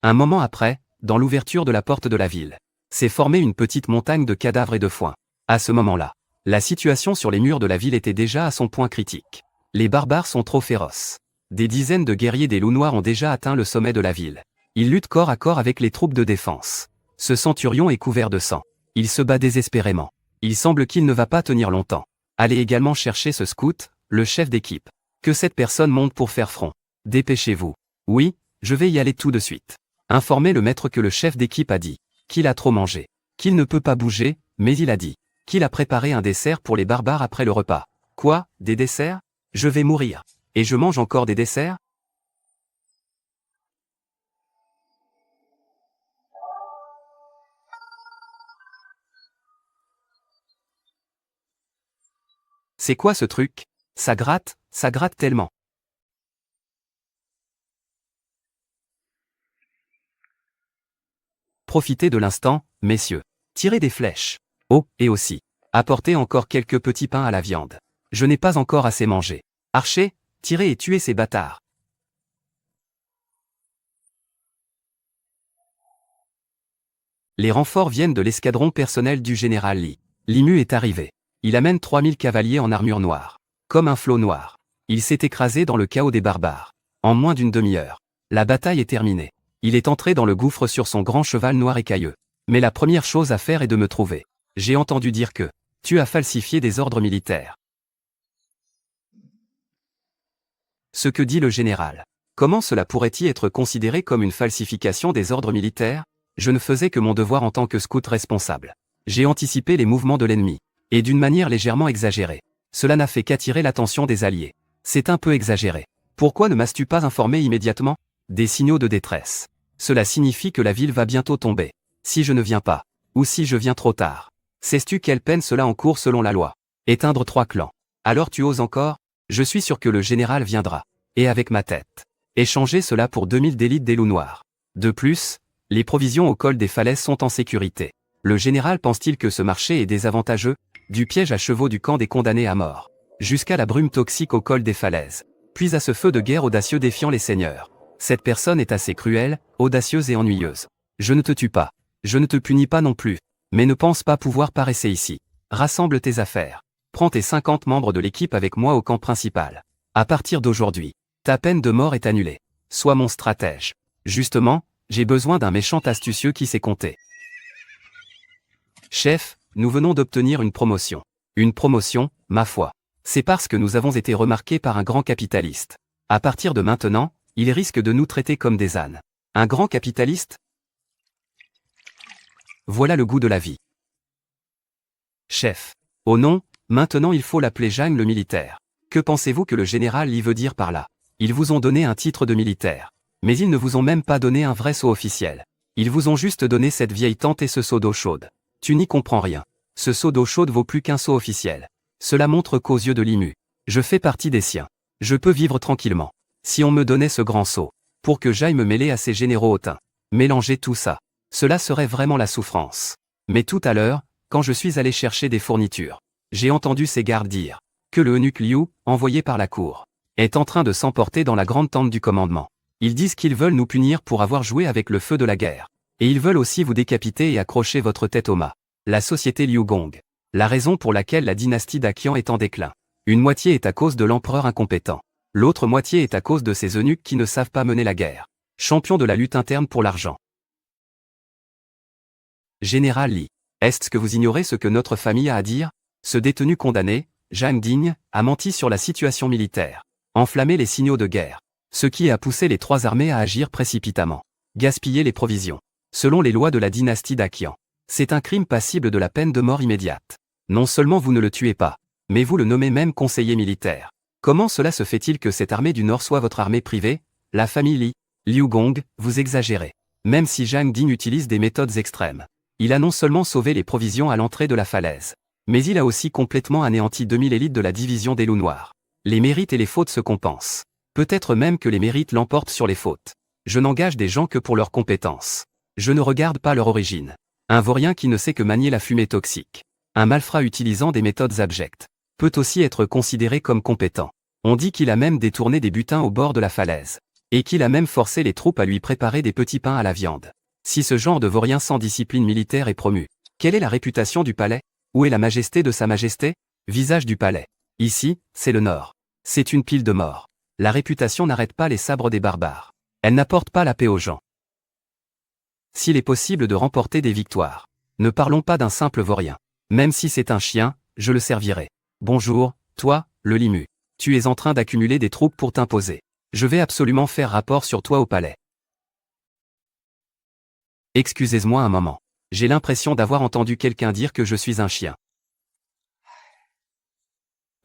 Un moment après, dans l'ouverture de la porte de la ville, s'est formée une petite montagne de cadavres et de foin. À ce moment-là, la situation sur les murs de la ville était déjà à son point critique. Les barbares sont trop féroces. Des dizaines de guerriers des loups noirs ont déjà atteint le sommet de la ville. Ils luttent corps à corps avec les troupes de défense. Ce centurion est couvert de sang. Il se bat désespérément. Il semble qu'il ne va pas tenir longtemps. Allez également chercher ce scout, le chef d'équipe. Que cette personne monte pour faire front. Dépêchez-vous. Oui, je vais y aller tout de suite. Informez le maître que le chef d'équipe a dit. qu'il a trop mangé, qu'il ne peut pas bouger, mais il a dit qu'il a préparé un dessert pour les barbares après le repas. Quoi, des desserts? Je vais mourir. Et je mange encore des desserts? C'est quoi ce truc? Ça gratte tellement. Profitez de l'instant, messieurs. Tirez des flèches. Oh, et aussi. Apportez encore quelques petits pains à la viande. Je n'ai pas encore assez mangé. Archers, tirez et tuez ces bâtards. Les renforts viennent de l'escadron personnel du général Lee. Limu est arrivé. Il amène 3000 cavaliers en armure noire. Comme un flot noir. Il s'est écrasé dans le chaos des barbares. En moins d'une demi-heure. La bataille est terminée. Il est entré dans le gouffre sur son grand cheval noir écailleux. Mais la première chose à faire est de me trouver. J'ai entendu dire que tu as falsifié des ordres militaires. Ce que dit le général. Comment cela pourrait-il être considéré comme une falsification des ordres militaires? Je ne faisais que mon devoir en tant que scout responsable. J'ai anticipé les mouvements de l'ennemi. Et d'une manière légèrement exagérée. Cela n'a fait qu'attirer l'attention des alliés. C'est un peu exagéré. Pourquoi ne m'as-tu pas informé immédiatement? Des signaux de détresse. Cela signifie que la ville va bientôt tomber. Si je ne viens pas. Ou si je viens trop tard. Sais-tu quelle peine cela encourt selon la loi? Éteindre 3 clans. Alors tu oses encore? Je suis sûr que le général viendra. Et avec ma tête. Échanger cela pour 2000 d'élites des loups noirs. De plus, les provisions au col des falaises sont en sécurité. Le général pense-t-il que ce marché est désavantageux? Du piège à chevaux du camp des condamnés à mort. Jusqu'à la brume toxique au col des falaises. Puis à ce feu de guerre audacieux défiant les seigneurs. Cette personne est assez cruelle, audacieuse et ennuyeuse. Je ne te tue pas. Je ne te punis pas non plus. Mais ne pense pas pouvoir paraisser ici. Rassemble tes affaires. Prends tes 50 membres de l'équipe avec moi au camp principal. À partir d'aujourd'hui, ta peine de mort est annulée. Sois mon stratège. Justement, j'ai besoin d'un méchant astucieux qui sait compter. Chef, nous venons d'obtenir une promotion. Une promotion, ma foi. C'est parce que nous avons été remarqués par un grand capitaliste. À partir de maintenant, il risque de nous traiter comme des ânes. Un grand capitaliste? Voilà le goût de la vie. Chef. Oh non, maintenant il faut l'appeler Jeanne le militaire. Que pensez-vous que le général y veut dire par là? Ils vous ont donné un titre de militaire. Mais ils ne vous ont même pas donné un vrai sceau officiel. Ils vous ont juste donné cette vieille tente et ce seau d'eau chaude. Tu n'y comprends rien. Ce seau d'eau chaude vaut plus qu'un seau officiel. Cela montre qu'aux yeux de Limu, je fais partie des siens. Je peux vivre tranquillement. Si on me donnait ce grand seau, pour que j'aille me mêler à ces généraux hautains, mélanger tout ça, cela serait vraiment la souffrance. Mais tout à l'heure, quand je suis allé chercher des fournitures, j'ai entendu ces gardes dire que le eunuque Liu, envoyé par la cour, est en train de s'emporter dans la grande tente du commandement. Ils disent qu'ils veulent nous punir pour avoir joué avec le feu de la guerre. Et ils veulent aussi vous décapiter et accrocher votre tête au mât. La société Liu Gong. La raison pour laquelle la dynastie d'Aqian est en déclin. Une moitié est à cause de l'empereur incompétent. L'autre moitié est à cause de ces eunuques qui ne savent pas mener la guerre. Champion de la lutte interne pour l'argent. Général Li. Est-ce que vous ignorez ce que notre famille a à dire? Ce détenu condamné, Zhang Ding, a menti sur la situation militaire. Enflammé les signaux de guerre. Ce qui a poussé les 3 armées à agir précipitamment. Gaspiller les provisions. Selon les lois de la dynastie d'Aqian. C'est un crime passible de la peine de mort immédiate. Non seulement vous ne le tuez pas, mais vous le nommez même conseiller militaire. Comment cela se fait-il que cette armée du Nord soit votre armée privée? La famille Li, Liu Gong, vous exagérez. Même si Zhang Ding utilise des méthodes extrêmes. Il a non seulement sauvé les provisions à l'entrée de la falaise, mais il a aussi complètement anéanti 2000 élites de la division des loups noirs. Les mérites et les fautes se compensent. Peut-être même que les mérites l'emportent sur les fautes. Je n'engage des gens que pour leurs compétences. Je ne regarde pas leur origine. Un vaurien qui ne sait que manier la fumée toxique. Un malfrat utilisant des méthodes abjectes. Peut aussi être considéré comme compétent. On dit qu'il a même détourné des butins au bord de la falaise. Et qu'il a même forcé les troupes à lui préparer des petits pains à la viande. Si ce genre de vaurien sans discipline militaire est promu, quelle est la réputation du palais? Où est la majesté de sa majesté? Visage du palais. Ici, c'est le Nord. C'est une pile de morts. La réputation n'arrête pas les sabres des barbares. Elle n'apporte pas la paix aux gens. S'il est possible de remporter des victoires, ne parlons pas d'un simple vaurien. Même si c'est un chien, je le servirai. Bonjour, toi, le Limu. Tu es en train d'accumuler des troupes pour t'imposer. Je vais absolument faire rapport sur toi au palais. Excusez-moi un moment. J'ai l'impression d'avoir entendu quelqu'un dire que je suis un chien.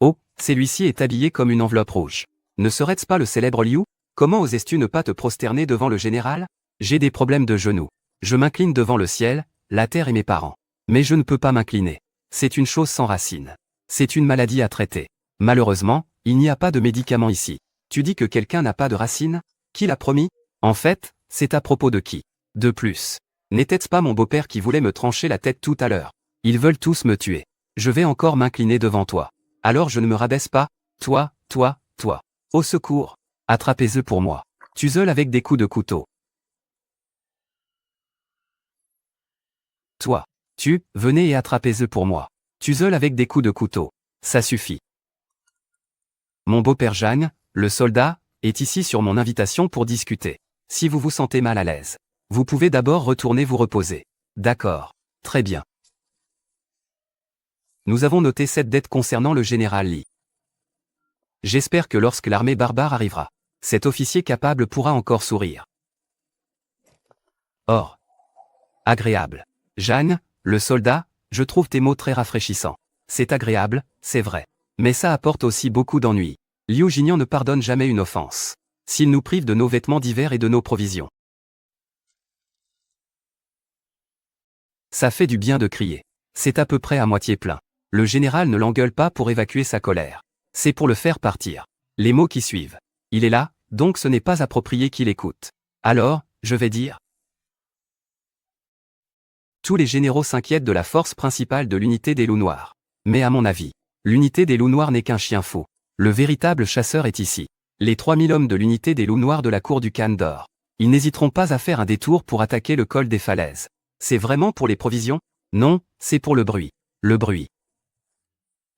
Oh, celui-ci est habillé comme une enveloppe rouge. Ne serait-ce pas le célèbre Liu? Comment osais-tu ne pas te prosterner devant le général? J'ai des problèmes de genoux. Je m'incline devant le ciel, la terre et mes parents. Mais je ne peux pas m'incliner. C'est une chose sans racine. C'est une maladie à traiter. Malheureusement, il n'y a pas de médicament ici. Tu dis que quelqu'un n'a pas de racine? Qui l'a promis? En fait, c'est à propos de qui? De plus. N'était-ce pas mon beau-père qui voulait me trancher la tête tout à l'heure? Ils veulent tous me tuer. Je vais encore m'incliner devant toi. Alors je ne me rabaisse pas. Toi. Au secours. Attrapez-eux pour moi. Tue-eux avec des coups de couteau. Toi. Venez et attrapez-eux pour moi. Tue-eux avec des coups de couteau. Ça suffit. Mon beau-père Jeanne, le soldat, est ici sur mon invitation pour discuter. Si vous vous sentez mal à l'aise, vous pouvez d'abord retourner vous reposer. D'accord. Très bien. Nous avons noté cette dette concernant le général Li. J'espère que lorsque l'armée barbare arrivera, cet officier capable pourra encore sourire. Or. Agréable. Jeanne, le soldat, je trouve tes mots très rafraîchissants. C'est agréable, c'est vrai. Mais ça apporte aussi beaucoup d'ennuis. Liu Jinian ne pardonne jamais une offense. S'il nous prive de nos vêtements d'hiver et de nos provisions. Ça fait du bien de crier. C'est à peu près à moitié plein. Le général ne l'engueule pas pour évacuer sa colère. C'est pour le faire partir. Les mots qui suivent. Il est là, donc ce n'est pas approprié qu'il écoute. Alors, je vais dire. Tous les généraux s'inquiètent de la force principale de l'unité des loups noirs. Mais à mon avis, l'unité des loups noirs n'est qu'un chien fou. Le véritable chasseur est ici. Les 3000 hommes de l'unité des loups noirs de la cour du Khan d'Or. Ils n'hésiteront pas à faire un détour pour attaquer le col des falaises. C'est vraiment pour les provisions? Non, c'est pour le bruit. Le bruit.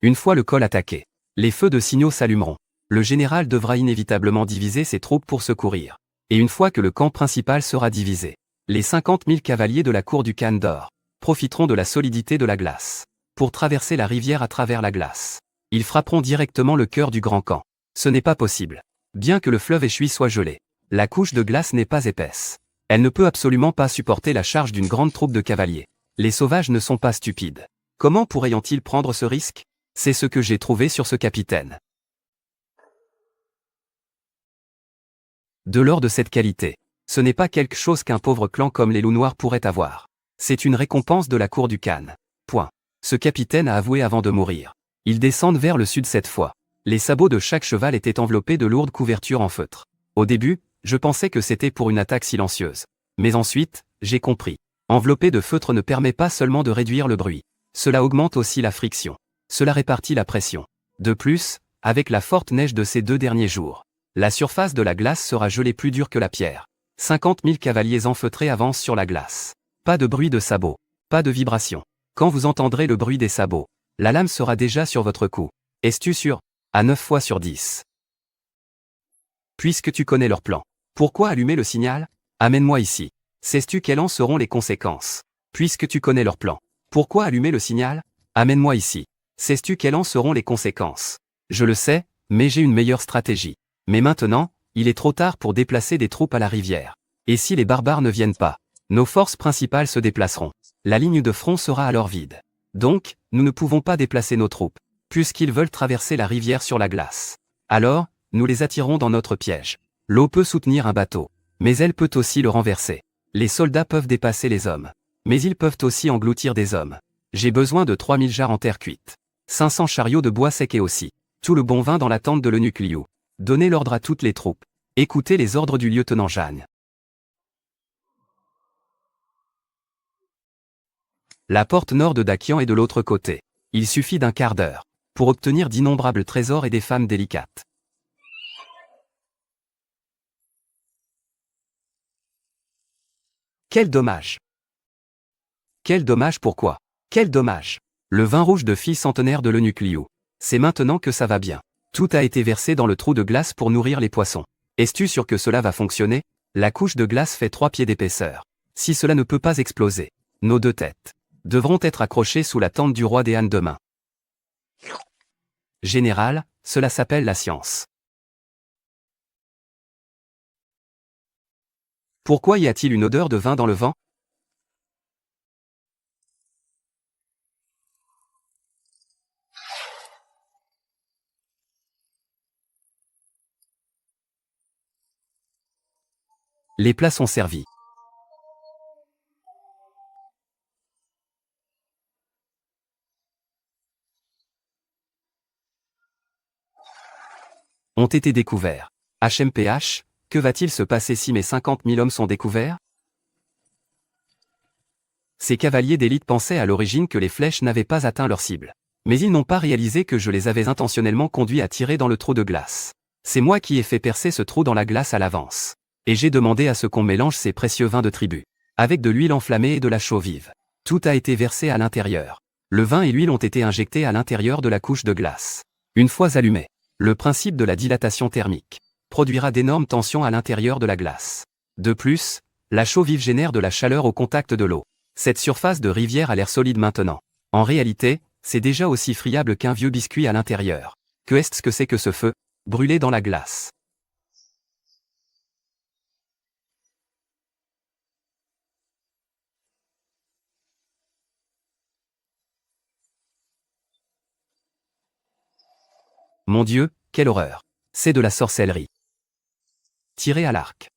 Une fois le col attaqué, les feux de signaux s'allumeront. Le général devra inévitablement diviser ses troupes pour secourir. Et une fois que le camp principal sera divisé, les 50 000 cavaliers de la cour du Khan d'Or profiteront de la solidité de la glace pour traverser la rivière à travers la glace. Ils frapperont directement le cœur du grand camp. Ce n'est pas possible. Bien que le fleuve Échui soit gelé, la couche de glace n'est pas épaisse. Elle ne peut absolument pas supporter la charge d'une grande troupe de cavaliers. Les sauvages ne sont pas stupides. Comment pourraient-ils prendre ce risque? C'est ce que j'ai trouvé sur ce capitaine. De l'or de cette qualité. Ce n'est pas quelque chose qu'un pauvre clan comme les loups noirs pourrait avoir. C'est une récompense de la cour du Khan. Point. Ce capitaine a avoué avant de mourir. Ils descendent vers le sud cette fois. Les sabots de chaque cheval étaient enveloppés de lourdes couvertures en feutre. Au début, je pensais que c'était pour une attaque silencieuse. Mais ensuite, j'ai compris. Envelopper de feutre ne permet pas seulement de réduire le bruit. Cela augmente aussi la friction. Cela répartit la pression. De plus, avec la forte neige de ces 2 derniers jours, la surface de la glace sera gelée plus dure que la pierre. 50 000 cavaliers enfeutrés avancent sur la glace. Pas de bruit de sabots. Pas de vibration. Quand vous entendrez le bruit des sabots, la lame sera déjà sur votre cou. Es-tu sûr? À 9 fois sur 10. Puisque tu connais leur plan. Pourquoi allumer le signal? Amène-moi ici. Sais-tu quelles en seront les conséquences? Puisque tu connais leur plan. Pourquoi allumer le signal? Amène-moi ici. Sais-tu quelles en seront les conséquences? Je le sais, mais j'ai une meilleure stratégie. Mais maintenant, il est trop tard pour déplacer des troupes à la rivière. Et si les barbares ne viennent pas, nos forces principales se déplaceront. La ligne de front sera alors vide. Donc, nous ne pouvons pas déplacer nos troupes, puisqu'ils veulent traverser la rivière sur la glace. Alors, nous les attirons dans notre piège. L'eau peut soutenir un bateau, mais elle peut aussi le renverser. Les soldats peuvent dépasser les hommes, mais ils peuvent aussi engloutir des hommes. J'ai besoin de 3000 jarres en terre cuite. 500 chariots de bois sec et aussi tout le bon vin dans la tente de l'eunuque Liu. Donnez l'ordre à toutes les troupes. Écoutez les ordres du lieutenant Jeanne. La porte nord de Dakian est de l'autre côté. Il suffit d'un quart d'heure pour obtenir d'innombrables trésors et des femmes délicates. Quel dommage! Quel dommage pourquoi? Quel dommage! Le vin rouge de fille centenaire de l'eunuque Liu. C'est maintenant que ça va bien. Tout a été versé dans le trou de glace pour nourrir les poissons. Es-tu sûr que cela va fonctionner? La couche de glace fait 3 pieds d'épaisseur. Si cela ne peut pas exploser, nos 2 têtes devront être accrochées sous la tente du roi des ânes demain. Général, cela s'appelle la science. Pourquoi y a-t-il une odeur de vin dans le vent? Les plats sont servis. Ont été découverts. HMPH, que va-t-il se passer si mes 50 000 hommes sont découverts? Ces cavaliers d'élite pensaient à l'origine que les flèches n'avaient pas atteint leur cible. Mais ils n'ont pas réalisé que je les avais intentionnellement conduits à tirer dans le trou de glace. C'est moi qui ai fait percer ce trou dans la glace à l'avance. Et j'ai demandé à ce qu'on mélange ces précieux vins de tribu, avec de l'huile enflammée et de la chaux vive. Tout a été versé à l'intérieur. Le vin et l'huile ont été injectés à l'intérieur de la couche de glace. Une fois allumé, le principe de la dilatation thermique produira d'énormes tensions à l'intérieur de la glace. De plus, la chaux vive génère de la chaleur au contact de l'eau. Cette surface de rivière a l'air solide maintenant. En réalité, c'est déjà aussi friable qu'un vieux biscuit à l'intérieur. Qu'est-ce que c'est que ce feu, brûlé dans la glace? Mon Dieu, quelle horreur! C'est de la sorcellerie. Tirez à l'arc.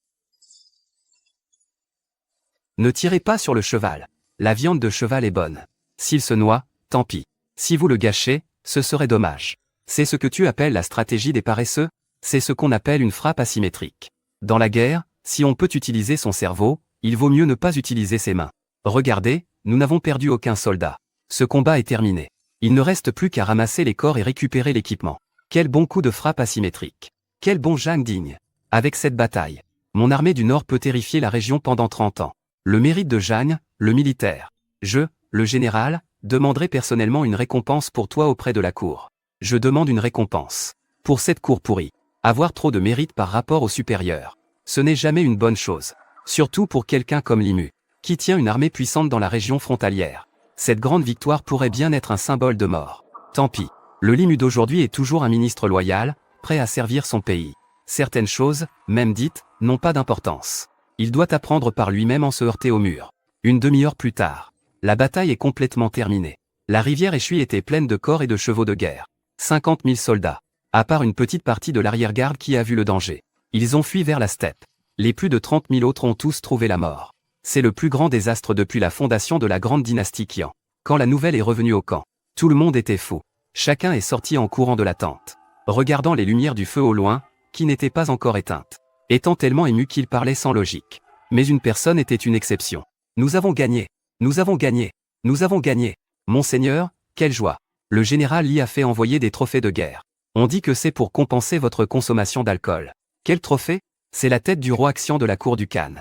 Ne tirez pas sur le cheval. La viande de cheval est bonne. S'il se noie, tant pis. Si vous le gâchez, ce serait dommage. C'est ce que tu appelles la stratégie des paresseux? C'est ce qu'on appelle une frappe asymétrique. Dans la guerre, si on peut utiliser son cerveau, il vaut mieux ne pas utiliser ses mains. Regardez, nous n'avons perdu aucun soldat. Ce combat est terminé. Il ne reste plus qu'à ramasser les corps et récupérer l'équipement. Quel bon coup de frappe asymétrique. Quel bon Zhang Ding. Avec cette bataille, mon armée du Nord peut terrifier la région pendant 30 ans. Le mérite de Zhang, le militaire. Je, le général, demanderai personnellement une récompense pour toi auprès de la cour. Je demande une récompense. Pour cette cour pourrie. Avoir trop de mérite par rapport au supérieur. Ce n'est jamais une bonne chose. Surtout pour quelqu'un comme Limu, qui tient une armée puissante dans la région frontalière. Cette grande victoire pourrait bien être un symbole de mort. Tant pis. Le Limu d'aujourd'hui est toujours un ministre loyal, prêt à servir son pays. Certaines choses, même dites, n'ont pas d'importance. Il doit apprendre par lui-même en se heurter au mur. Une demi-heure plus tard, la bataille est complètement terminée. La rivière Échui était pleine de corps et de chevaux de guerre. 50 000 soldats. À part une petite partie de l'arrière-garde qui a vu le danger. Ils ont fui vers la steppe. Les plus de 30 000 autres ont tous trouvé la mort. C'est le plus grand désastre depuis la fondation de la grande dynastie Qian. Quand la nouvelle est revenue au camp, tout le monde était fou. Chacun est sorti en courant de la tente, regardant les lumières du feu au loin, qui n'étaient pas encore éteintes, étant tellement ému qu'il parlait sans logique. Mais une personne était une exception. Nous avons gagné. Nous avons gagné. Nous avons gagné. Monseigneur, quelle joie. Le général Li a fait envoyer des trophées de guerre. On dit que c'est pour compenser votre consommation d'alcool. Quel trophée? C'est la tête du roi Xian de la cour du Khan.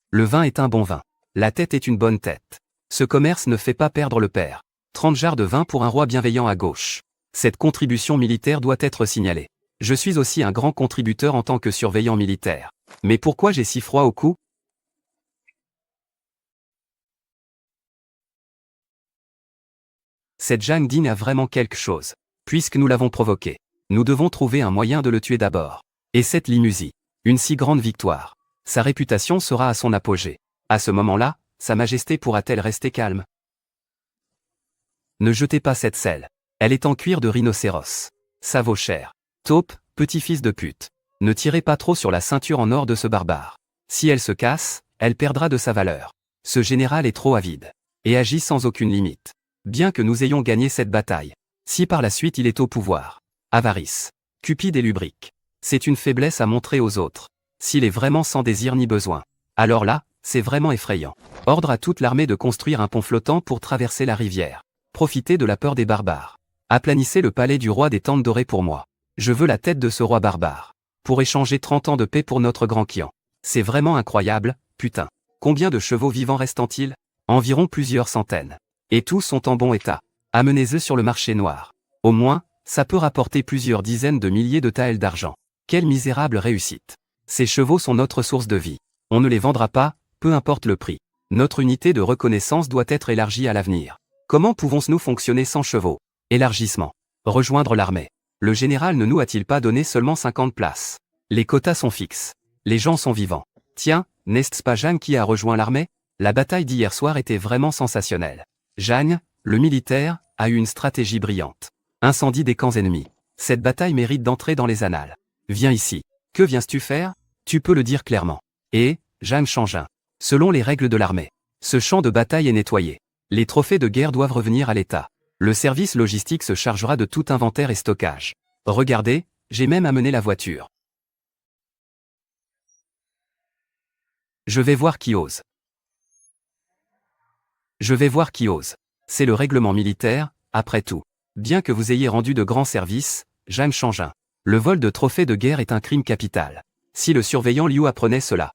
Le vin est un bon vin. La tête est une bonne tête. Ce commerce ne fait pas perdre le père. 30 jarres de vin pour un roi bienveillant à gauche. Cette contribution militaire doit être signalée. Je suis aussi un grand contributeur en tant que surveillant militaire. Mais pourquoi j'ai si froid au cou? Cette Zhang Ding a vraiment quelque chose. Puisque nous l'avons provoqué, nous devons trouver un moyen de le tuer d'abord. Et cette Limusie, une si grande victoire. Sa réputation sera à son apogée. À ce moment-là, Sa Majesté pourra-t-elle rester calme? Ne jetez pas cette selle. Elle est en cuir de rhinocéros. Ça vaut cher. Taupe, petit-fils de pute. Ne tirez pas trop sur la ceinture en or de ce barbare. Si elle se casse, elle perdra de sa valeur. Ce général est trop avide. Et agit sans aucune limite. Bien que nous ayons gagné cette bataille. Si par la suite il est au pouvoir. Avarice. Cupide et lubrique. C'est une faiblesse à montrer aux autres. S'il est vraiment sans désir ni besoin. Alors là, c'est vraiment effrayant. Ordre à toute l'armée de construire un pont flottant pour traverser la rivière. Profitez de la peur des barbares. Aplanissez le palais du roi des Tentes dorées pour moi. Je veux la tête de ce roi barbare. Pour échanger 30 ans de paix pour notre grand Qian. C'est vraiment incroyable, putain. Combien de chevaux vivants restent-ils? Environ plusieurs centaines. Et tous sont en bon état. Amenez-eux sur le marché noir. Au moins, ça peut rapporter plusieurs dizaines de milliers de taels d'argent. Quelle misérable réussite. Ces chevaux sont notre source de vie. On ne les vendra pas, peu importe le prix. Notre unité de reconnaissance doit être élargie à l'avenir. Comment pouvons-nous fonctionner sans chevaux? Élargissement. Rejoindre l'armée. Le général ne nous a-t-il pas donné seulement 50 places? Les quotas sont fixes. Les gens sont vivants. Tiens, n'est-ce pas Zhang qui a rejoint l'armée? La bataille d'hier soir était vraiment sensationnelle. Zhang, le militaire, a eu une stratégie brillante. Incendie des camps ennemis. Cette bataille mérite d'entrer dans les annales. Viens ici. Que viens-tu faire? Tu peux le dire clairement. Et, Zhang Changjin. Selon les règles de l'armée, ce champ de bataille est nettoyé. Les trophées de guerre doivent revenir à l'État. Le service logistique se chargera de tout inventaire et stockage. Regardez, j'ai même amené la voiture. Je vais voir qui ose. Je vais voir qui ose. C'est le règlement militaire, après tout. Bien que vous ayez rendu de grands services, Zhang Changjin, le vol de trophées de guerre est un crime capital. Si le surveillant Liu apprenait cela.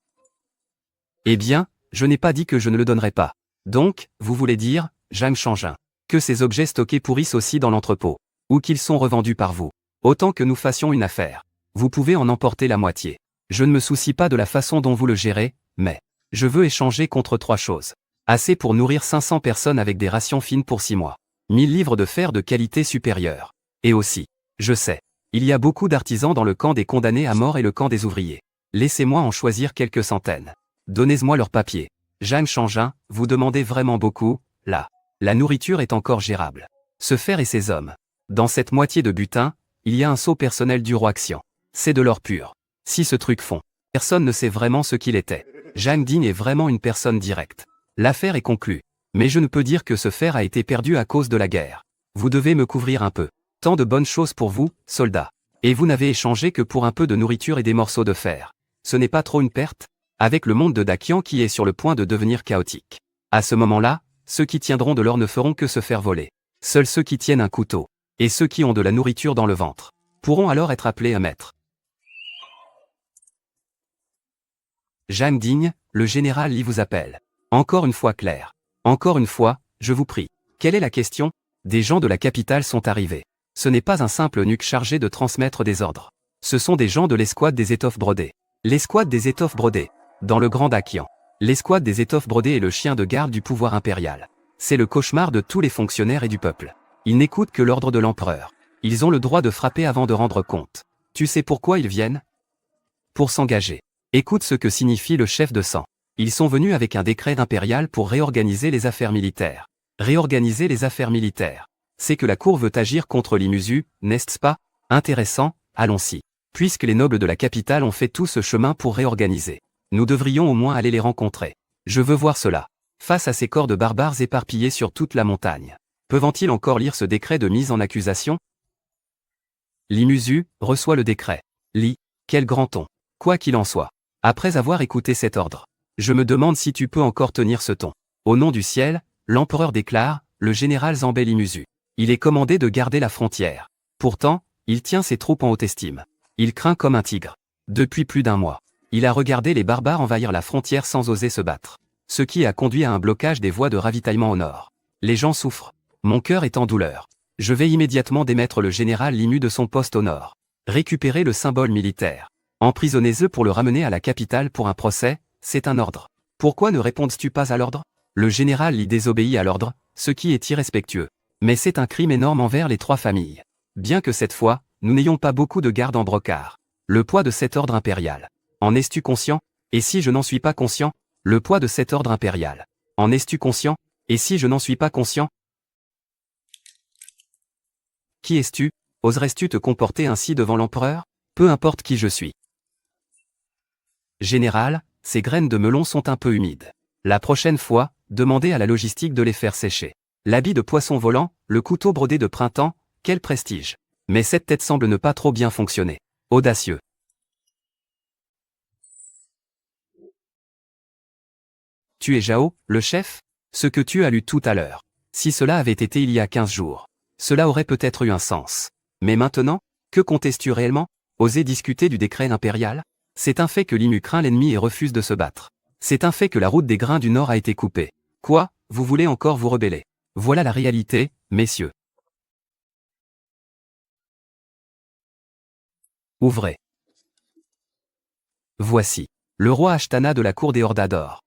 Eh bien, je n'ai pas dit que je ne le donnerais pas. Donc, vous voulez dire, Zhang Changjin, que ces objets stockés pourrissent aussi dans l'entrepôt, ou qu'ils sont revendus par vous. Autant que nous fassions une affaire, vous pouvez en emporter la moitié. Je ne me soucie pas de la façon dont vous le gérez, mais je veux échanger contre 3 choses. Assez pour nourrir 500 personnes avec des rations fines pour 6 mois. 1000 livres de fer de qualité supérieure. Et aussi, je sais, il y a beaucoup d'artisans dans le camp des condamnés à mort et le camp des ouvriers. Laissez-moi en choisir quelques centaines. Donnez-moi leurs papiers. Zhang Changjin, vous demandez vraiment beaucoup, là. La nourriture est encore gérable. Ce fer et ces hommes. Dans cette moitié de butin, il y a un sceau personnel du roi Xian. C'est de l'or pur. Si ce truc fond, personne ne sait vraiment ce qu'il était. Zhang Ding est vraiment une personne directe. L'affaire est conclue. Mais je ne peux dire que ce fer a été perdu à cause de la guerre. Vous devez me couvrir un peu. Tant de bonnes choses pour vous, soldats. Et vous n'avez échangé que pour un peu de nourriture et des morceaux de fer. Ce n'est pas trop une perte? Avec le monde de Dakian qui est sur le point de devenir chaotique. À ce moment-là, ceux qui tiendront de l'or ne feront que se faire voler. Seuls ceux qui tiennent un couteau, et ceux qui ont de la nourriture dans le ventre, pourront alors être appelés à maître. Zhang Ding, le général Li vous appelle. Encore une fois clair. Encore une fois, je vous prie. Quelle est la question? Des gens de la capitale sont arrivés. Ce n'est pas un simple eunuque chargé de transmettre des ordres. Ce sont des gens de l'escouade des étoffes brodées. L'escouade des étoffes brodées. Dans le Grand Dakian. L'escouade des étoffes brodées est le chien de garde du pouvoir impérial. C'est le cauchemar de tous les fonctionnaires et du peuple. Ils n'écoutent que l'ordre de l'empereur. Ils ont le droit de frapper avant de rendre compte. Tu sais pourquoi ils viennent? Pour s'engager. Écoute ce que signifie le chef de sang. Ils sont venus avec un décret impérial pour réorganiser les affaires militaires. Réorganiser les affaires militaires. C'est que la cour veut agir contre l'Imusu, n'est-ce pas? Intéressant, allons-y. Puisque les nobles de la capitale ont fait tout ce chemin pour réorganiser. Nous devrions au moins aller les rencontrer. Je veux voir cela. Face à ces corps de barbares éparpillés sur toute la montagne. Peuvent-ils encore lire ce décret de mise en accusation? L'Imusu reçoit le décret. Lis, quel grand ton. Quoi qu'il en soit. Après avoir écouté cet ordre, je me demande si tu peux encore tenir ce ton. Au nom du ciel, l'empereur déclare, le général Zambel Imusu. Il est commandé de garder la frontière. Pourtant, il tient ses troupes en haute estime. Il craint comme un tigre. Depuis plus d'1 mois. Il a regardé les barbares envahir la frontière sans oser se battre. Ce qui a conduit à un blocage des voies de ravitaillement au nord. Les gens souffrent. Mon cœur est en douleur. Je vais immédiatement démettre le général Limu de son poste au nord. Récupérer le symbole militaire. Emprisonnez-le pour le ramener à la capitale pour un procès, c'est un ordre. Pourquoi ne réponds-tu pas à l'ordre? Le général Li désobéit à l'ordre, ce qui est irrespectueux. Mais c'est un crime énorme envers les 3 familles. Bien que cette fois, nous n'ayons pas beaucoup de gardes en brocart. Le poids de cet ordre impérial. En es-tu conscient? Et si je n'en suis pas conscient? Le poids de cet ordre impérial. En es-tu conscient? Et si je n'en suis pas conscient? Qui es-tu? Oserais-tu te comporter ainsi devant l'empereur? Peu importe qui je suis. Général, ces graines de melon sont un peu humides. La prochaine fois, demandez à la logistique de les faire sécher. L'habit de poisson volant, le couteau brodé de printemps, quel prestige. Mais cette tête semble ne pas trop bien fonctionner. Audacieux. Tu es Zhao, le chef? Ce que tu as lu tout à l'heure. Si cela avait été il y a 15 jours, cela aurait peut-être eu un sens. Mais maintenant, que contestes-tu réellement? Oser discuter du décret impérial? C'est un fait que Limu craint l'ennemi et refuse de se battre. C'est un fait que la route des grains du Nord a été coupée. Quoi, vous voulez encore vous rebeller? Voilà la réalité, messieurs. Ouvrez. Voici. Le roi Ashtana de la cour des Hordas d'or.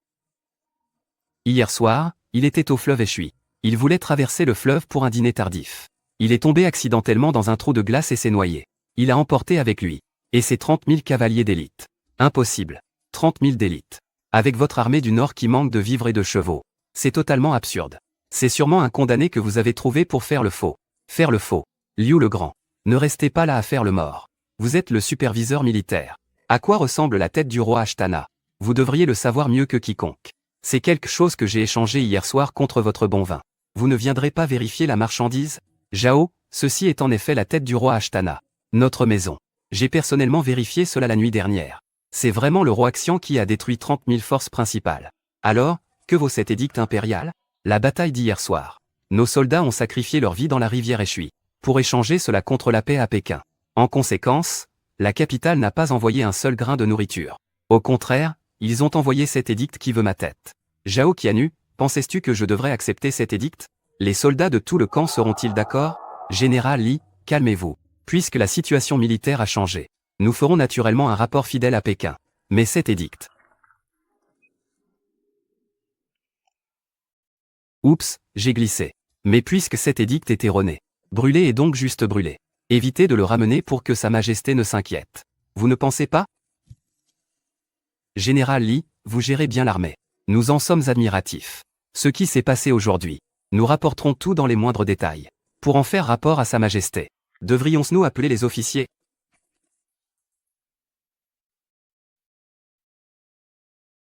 Hier soir, il était au fleuve Eshui. Il voulait traverser le fleuve pour un dîner tardif. Il est tombé accidentellement dans un trou de glace et s'est noyé. Il a emporté avec lui. Et ses 30 000 cavaliers d'élite. Impossible. 30 000 d'élite. Avec votre armée du Nord qui manque de vivres et de chevaux. C'est totalement absurde. C'est sûrement un condamné que vous avez trouvé pour faire le faux. Faire le faux. Liu le Grand. Ne restez pas là à faire le mort. Vous êtes le superviseur militaire. À quoi ressemble la tête du roi Ashtana? Vous devriez le savoir mieux que quiconque. C'est quelque chose que j'ai échangé hier soir contre votre bon vin. Vous ne viendrez pas vérifier la marchandise? Zhao, ceci est en effet la tête du roi Ashtana. Notre maison. J'ai personnellement vérifié cela la nuit dernière. C'est vraiment le roi Xian qui a détruit 30 000 forces principales. Alors, que vaut cet édicte impérial? La bataille d'hier soir. Nos soldats ont sacrifié leur vie dans la rivière Échui, pour échanger cela contre la paix à Pékin. En conséquence, la capitale n'a pas envoyé un seul grain de nourriture. Au contraire, ils ont envoyé cet édicte qui veut ma tête. Zhao Qianu, pensais-tu que je devrais accepter cet édicte? Les soldats de tout le camp seront-ils d'accord? Général Li, calmez-vous. Puisque la situation militaire a changé, nous ferons naturellement un rapport fidèle à Pékin. Mais cet édicte... Oups, j'ai glissé. Mais puisque cet édicte est erroné, brûler est donc juste brûler. Évitez de le ramener pour que Sa Majesté ne s'inquiète. Vous ne pensez pas? Général Li, vous gérez bien l'armée. Nous en sommes admiratifs. Ce qui s'est passé aujourd'hui, nous rapporterons tout dans les moindres détails. Pour en faire rapport à Sa Majesté, devrions-nous appeler les officiers?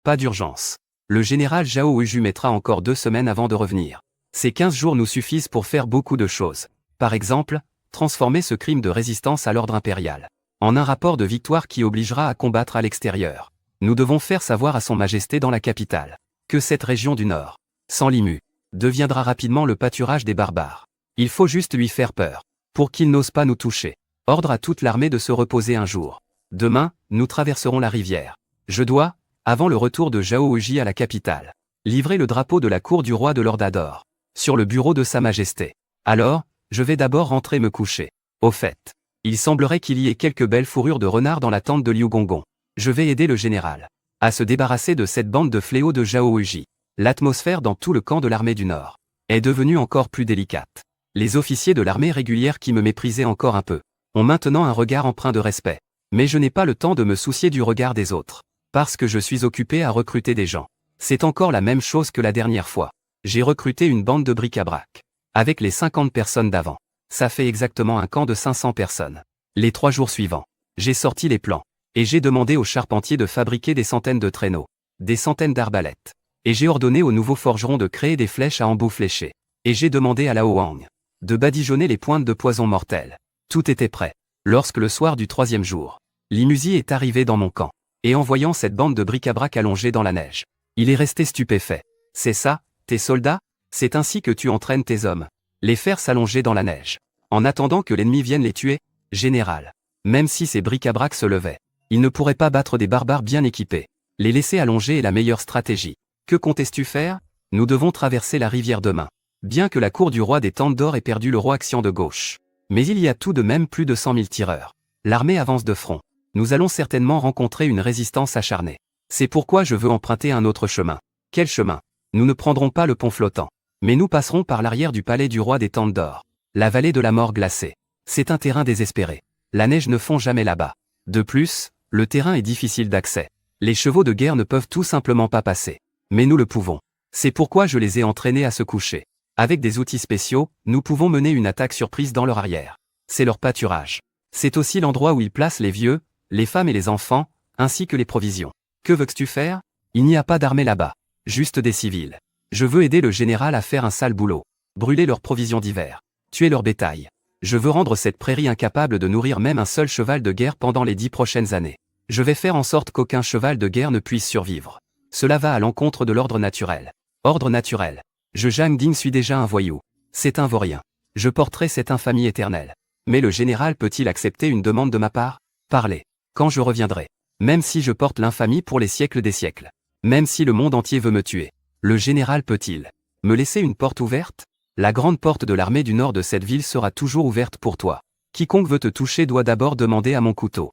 Pas d'urgence. Le général Zhao Huiju mettra encore 2 semaines avant de revenir. Ces 15 jours nous suffisent pour faire beaucoup de choses. Par exemple, transformer ce crime de résistance à l'ordre impérial en un rapport de victoire qui obligera à combattre à l'extérieur. Nous devons faire savoir à Son Majesté dans la capitale que cette région du Nord, sans Limu, deviendra rapidement le pâturage des barbares. Il faut juste lui faire peur, pour qu'il n'ose pas nous toucher. Ordre à toute l'armée de se reposer un jour. Demain, nous traverserons la rivière. Je dois, avant le retour de Zhao Huiji à la capitale, livrer le drapeau de la cour du roi de l'Ordador sur le bureau de Sa Majesté. Alors, je vais d'abord rentrer me coucher. Au fait, il semblerait qu'il y ait quelques belles fourrures de renard dans la tente de Liu Gonggong. Je vais aider le général à se débarrasser de cette bande de fléaux de Zhao Huiji. L'atmosphère dans tout le camp de l'armée du Nord est devenue encore plus délicate. Les officiers de l'armée régulière qui me méprisaient encore un peu ont maintenant un regard empreint de respect. Mais je n'ai pas le temps de me soucier du regard des autres, parce que je suis occupé à recruter des gens. C'est encore la même chose que la dernière fois. J'ai recruté une bande de bric-à-brac. Avec les 50 personnes d'avant, ça fait exactement un camp de 500 personnes. Les 3 jours suivants, j'ai sorti les plans, et j'ai demandé aux charpentiers de fabriquer des centaines de traîneaux, des centaines d'arbalètes. Et j'ai ordonné aux nouveaux forgerons de créer des flèches à embout fléchés. Et j'ai demandé à Lao Wang de badigeonner les pointes de poison mortel. Tout était prêt. Lorsque le soir du 3e jour, Limusi est arrivé dans mon camp, et en voyant cette bande de bric-à-brac allongée dans la neige, il est resté stupéfait. C'est ça, tes soldats? C'est ainsi que tu entraînes tes hommes? Les faire s'allonger dans la neige, en attendant que l'ennemi vienne les tuer? Général, même si ces bric-à-brac se levaient, ils ne pourraient pas battre des barbares bien équipés. Les laisser allonger est la meilleure stratégie. Que comptes-tu faire? Nous devons traverser la rivière demain. Bien que la cour du roi des Tentes d'Or ait perdu le roi Xian de gauche. Mais il y a tout de même plus de 100 000 tireurs. L'armée avance de front. Nous allons certainement rencontrer une résistance acharnée. C'est pourquoi je veux emprunter un autre chemin. Quel chemin? Nous ne prendrons pas le pont flottant. Mais nous passerons par l'arrière du palais du roi des Tentes d'Or. La vallée de la mort glacée. C'est un terrain désespéré. La neige ne fond jamais là-bas. De plus, le terrain est difficile d'accès. Les chevaux de guerre ne peuvent tout simplement pas passer. Mais nous le pouvons. C'est pourquoi je les ai entraînés à se coucher. Avec des outils spéciaux, nous pouvons mener une attaque surprise dans leur arrière. C'est leur pâturage. C'est aussi l'endroit où ils placent les vieux, les femmes et les enfants, ainsi que les provisions. Que veux-tu faire? Il n'y a pas d'armée là-bas. Juste des civils. Je veux aider le général à faire un sale boulot. Brûler leurs provisions d'hiver. Tuer leur bétail. Je veux rendre cette prairie incapable de nourrir même un seul cheval de guerre pendant les 10 prochaines années. Je vais faire en sorte qu'aucun cheval de guerre ne puisse survivre. Cela va à l'encontre de l'ordre naturel. Ordre naturel. Je Zhang Ding suis déjà un voyou. C'est un vaurien. Je porterai cette infamie éternelle. Mais le général peut-il accepter une demande de ma part? Parlez. Quand je reviendrai. Même si je porte l'infamie pour les siècles des siècles. Même si le monde entier veut me tuer. Le général peut-il me laisser une porte ouverte? La grande porte de l'armée du nord de cette ville sera toujours ouverte pour toi. Quiconque veut te toucher doit d'abord demander à mon couteau.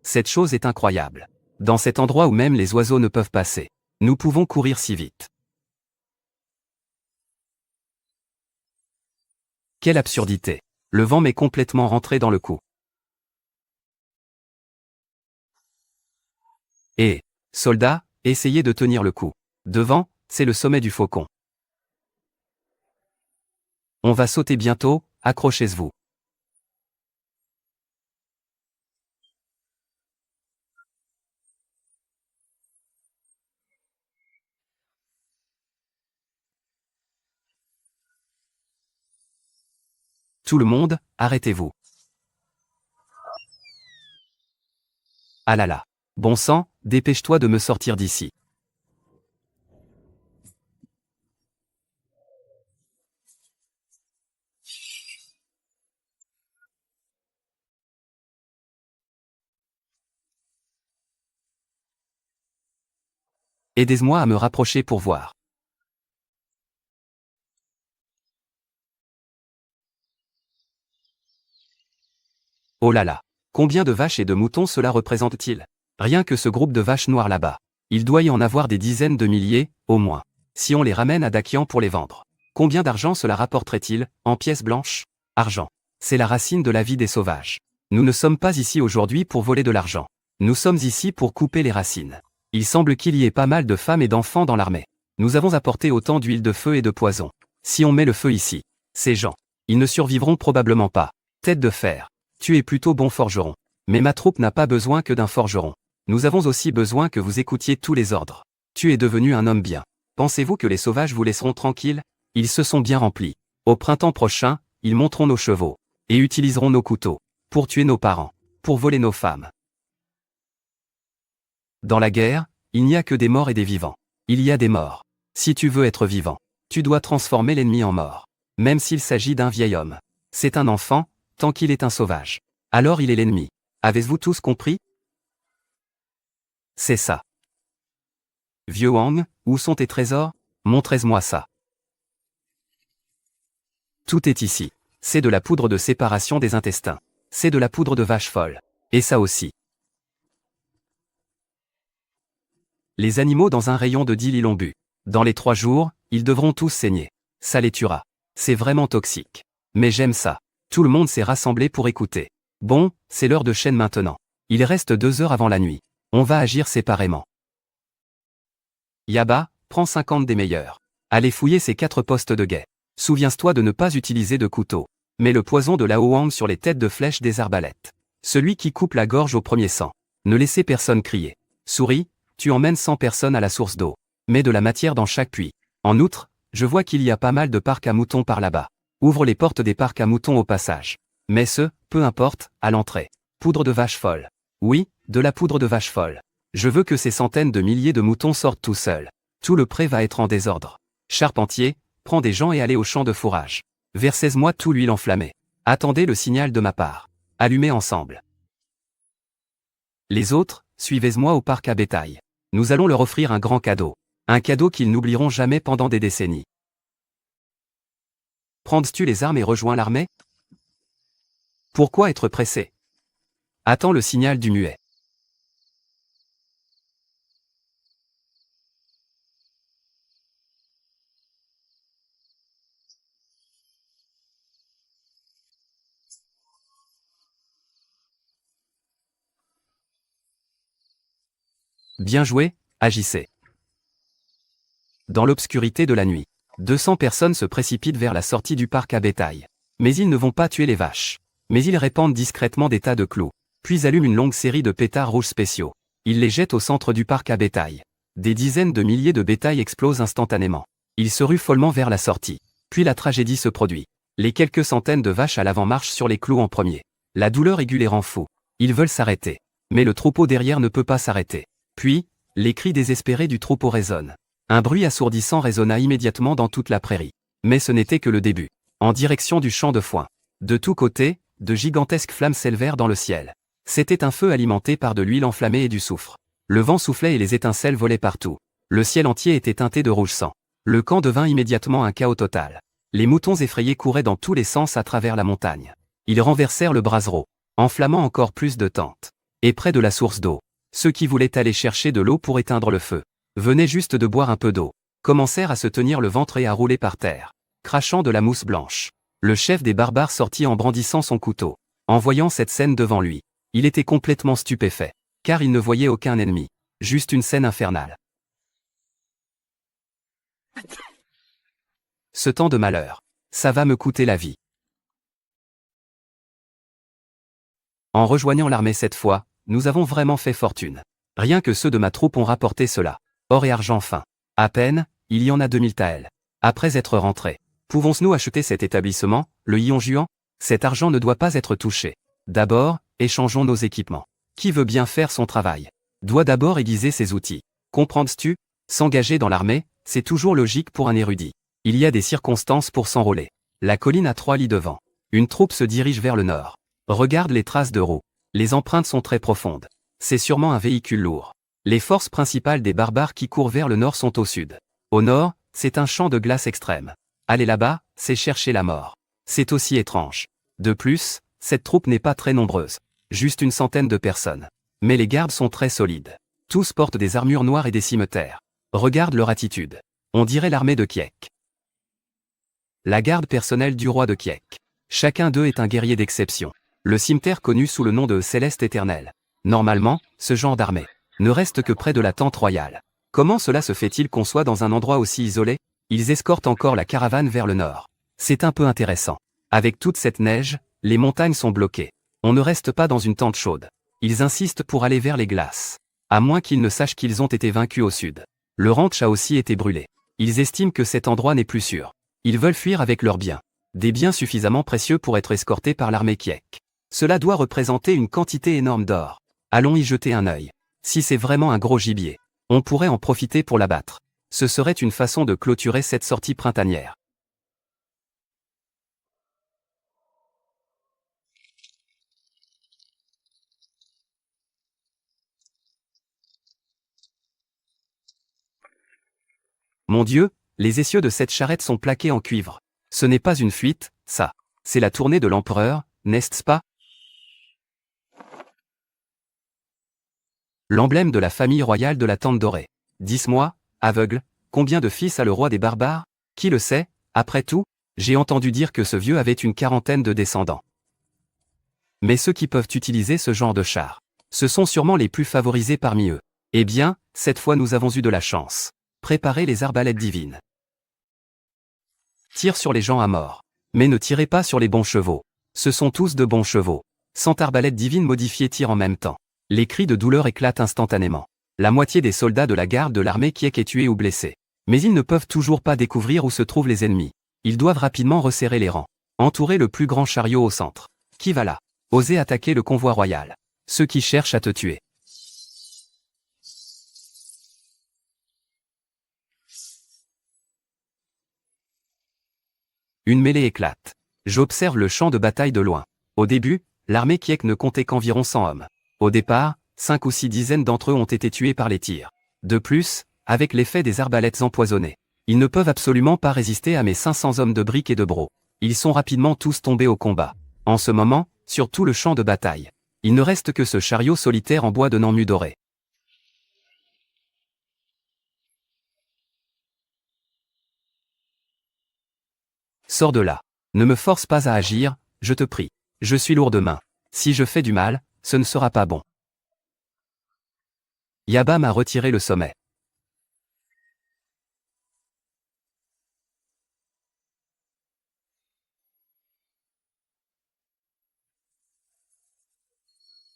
Cette chose est incroyable. Dans cet endroit où même les oiseaux ne peuvent passer, nous pouvons courir si vite. Quelle absurdité. Le vent m'est complètement rentré dans le cou. Et, soldats, essayez de tenir le coup. Devant, c'est le sommet du faucon. On va sauter bientôt, accrochez-vous. Tout le monde, arrêtez-vous. Ah là là. Bon sang, dépêche-toi de me sortir d'ici. Aidez-moi à me rapprocher pour voir. Oh là là. Combien de vaches et de moutons cela représente-t-il? Rien que ce groupe de vaches noires là-bas. Il doit y en avoir des dizaines de milliers, au moins. Si on les ramène à Dakian pour les vendre. Combien d'argent cela rapporterait-il, en pièces blanches? Argent. C'est la racine de la vie des sauvages. Nous ne sommes pas ici aujourd'hui pour voler de l'argent. Nous sommes ici pour couper les racines. Il semble qu'il y ait pas mal de femmes et d'enfants dans l'armée. Nous avons apporté autant d'huile de feu et de poison. Si on met le feu ici, ces gens, ils ne survivront probablement pas. Tête de fer. Tu es plutôt bon forgeron. Mais ma troupe n'a pas besoin que d'un forgeron. Nous avons aussi besoin que vous écoutiez tous les ordres. Tu es devenu un homme bien. Pensez-vous que les sauvages vous laisseront tranquilles? Ils se sont bien remplis. Au printemps prochain, ils monteront nos chevaux. Et utiliseront nos couteaux. Pour tuer nos parents. Pour voler nos femmes. Dans la guerre, il n'y a que des morts et des vivants. Il y a des morts. Si tu veux être vivant, tu dois transformer l'ennemi en mort. Même s'il s'agit d'un vieil homme. C'est un enfant, tant qu'il est un sauvage. Alors il est l'ennemi. Avez-vous tous compris? C'est ça. Vieux Wang, où sont tes trésors? Montrez-moi ça. Tout est ici. C'est de la poudre de séparation des intestins. C'est de la poudre de vache folle. Et ça aussi. Les animaux dans un rayon de 10 li l'ont bu. Dans les 3 jours, ils devront tous saigner. Ça les tuera. C'est vraiment toxique. Mais j'aime ça. Tout le monde s'est rassemblé pour écouter. Bon, c'est l'heure de chaîne maintenant. Il reste 2 heures avant la nuit. On va agir séparément. Yaba, prends 50 des meilleurs. Allez fouiller ces 4 postes de guet. Souviens-toi de ne pas utiliser de couteau. Mets le poison de la Hoang sur les têtes de flèche des arbalètes. Celui qui coupe la gorge au premier sang. Ne laissez personne crier. Souris, tu emmènes 100 personnes à la source d'eau. Mets de la matière dans chaque puits. En outre, je vois qu'il y a pas mal de parcs à moutons par là-bas. Ouvre les portes des parcs à moutons au passage. Mais peu importe, à l'entrée. Poudre de vache folle. Oui, de la poudre de vache folle. Je veux que ces centaines de milliers de moutons sortent tout seuls. Tout le pré va être en désordre. Charpentier, prends des gens et allez au champ de fourrage. Versez-moi tout l'huile enflammée. Attendez le signal de ma part. Allumez ensemble. Les autres, suivez-moi au parc à bétail. Nous allons leur offrir un grand cadeau. Un cadeau qu'ils n'oublieront jamais pendant des décennies. Prends-tu les armes et rejoins l'armée? Pourquoi être pressé? Attends le signal du muet. Bien joué, agissez. Dans l'obscurité de la nuit, 200 personnes se précipitent vers la sortie du parc à bétail. Mais ils ne vont pas tuer les vaches. Mais ils répandent discrètement des tas de clous. Puis allument une longue série de pétards rouges spéciaux. Ils les jettent au centre du parc à bétail. Des dizaines de milliers de bétail explosent instantanément. Ils se ruent follement vers la sortie. Puis la tragédie se produit. Les quelques centaines de vaches à l'avant marchent sur les clous en premier. La douleur aiguë les rend fous. Ils veulent s'arrêter. Mais le troupeau derrière ne peut pas s'arrêter. Puis, les cris désespérés du troupeau résonnent. Un bruit assourdissant résonna immédiatement dans toute la prairie. Mais ce n'était que le début. En direction du champ de foin. De tous côtés, de gigantesques flammes s'élevèrent dans le ciel. C'était un feu alimenté par de l'huile enflammée et du soufre. Le vent soufflait et les étincelles volaient partout. Le ciel entier était teinté de rouge sang. Le camp devint immédiatement un chaos total. Les moutons effrayés couraient dans tous les sens à travers la montagne. Ils renversèrent le brasero, enflammant encore plus de tentes. Et près de la source d'eau, ceux qui voulaient aller chercher de l'eau pour éteindre le feu, venaient juste de boire un peu d'eau, commencèrent à se tenir le ventre et à rouler par terre, crachant de la mousse blanche. Le chef des barbares sortit en brandissant son couteau. En voyant cette scène devant lui, il était complètement stupéfait, car il ne voyait aucun ennemi, juste une scène infernale. Ce temps de malheur, ça va me coûter la vie. En rejoignant l'armée cette fois, nous avons vraiment fait fortune. Rien que ceux de ma troupe ont rapporté cela. Or et argent fin. À peine, il y en a 2000 taels. Après être rentrés, pouvons-nous acheter cet établissement, le Yonjuan? Cet argent ne doit pas être touché. D'abord, échangeons nos équipements. Qui veut bien faire son travail doit d'abord aiguiser ses outils. Comprends-tu? S'engager dans l'armée, c'est toujours logique pour un érudit. Il y a des circonstances pour s'enrôler. La colline a 3 lits de vent. Une troupe se dirige vers le nord. Regarde les traces de roues. Les empreintes sont très profondes. C'est sûrement un véhicule lourd. Les forces principales des barbares qui courent vers le nord sont au sud. Au nord, c'est un champ de glace extrême. Aller là-bas, c'est chercher la mort. C'est aussi étrange. De plus, cette troupe n'est pas très nombreuse. Juste une centaine de personnes. Mais les gardes sont très solides. Tous portent des armures noires et des cimeterres. Regarde leur attitude. On dirait l'armée de Kiek. La garde personnelle du roi de Kiek. Chacun d'eux est un guerrier d'exception. Le cimeterre connu sous le nom de Céleste Éternel. Normalement, ce genre d'armée ne reste que près de la tente royale. Comment cela se fait-il qu'on soit dans un endroit aussi isolé? Ils escortent encore la caravane vers le nord. C'est un peu intéressant. Avec toute cette neige, les montagnes sont bloquées. On ne reste pas dans une tente chaude. Ils insistent pour aller vers les glaces. À moins qu'ils ne sachent qu'ils ont été vaincus au sud. Le ranch a aussi été brûlé. Ils estiment que cet endroit n'est plus sûr. Ils veulent fuir avec leurs biens. Des biens suffisamment précieux pour être escortés par l'armée Kiek. Cela doit représenter une quantité énorme d'or. Allons y jeter un œil. Si c'est vraiment un gros gibier, on pourrait en profiter pour l'abattre. Ce serait une façon de clôturer cette sortie printanière. Mon Dieu, les essieux de cette charrette sont plaqués en cuivre. Ce n'est pas une fuite, ça. C'est la tournée de l'empereur, n'est-ce pas? L'emblème de la famille royale de la Tente Dorée. Dis-moi, aveugle, combien de fils a le roi des barbares? Qui le sait? Après tout, j'ai entendu dire que ce vieux avait une quarantaine de descendants. Mais ceux qui peuvent utiliser ce genre de char, ce sont sûrement les plus favorisés parmi eux. Eh bien, cette fois nous avons eu de la chance. Préparez les arbalètes divines. Tire sur les gens à mort. Mais ne tirez pas sur les bons chevaux. Ce sont tous de bons chevaux. 100 arbalètes divines modifiées tirent en même temps. Les cris de douleur éclatent instantanément. La moitié des soldats de la garde de l'armée Kiek est tuée ou blessée. Mais ils ne peuvent toujours pas découvrir où se trouvent les ennemis. Ils doivent rapidement resserrer les rangs. Entourer le plus grand chariot au centre. Qui va là? Oser attaquer le convoi royal. Ceux qui cherchent à te tuer. Une mêlée éclate. J'observe le champ de bataille de loin. Au début, l'armée Kiek ne comptait qu'environ 100 hommes. Au départ, 5 ou 6 dizaines d'entre eux ont été tués par les tirs. De plus, avec l'effet des arbalètes empoisonnées, ils ne peuvent absolument pas résister à mes 500 hommes de briques et de brocs. Ils sont rapidement tous tombés au combat. En ce moment, sur tout le champ de bataille, il ne reste que ce chariot solitaire en bois de Nanmu doré. Sors de là. Ne me force pas à agir, je te prie. Je suis lourd de main. Si je fais du mal, ce ne sera pas bon. Yaba m'a retiré le sommet.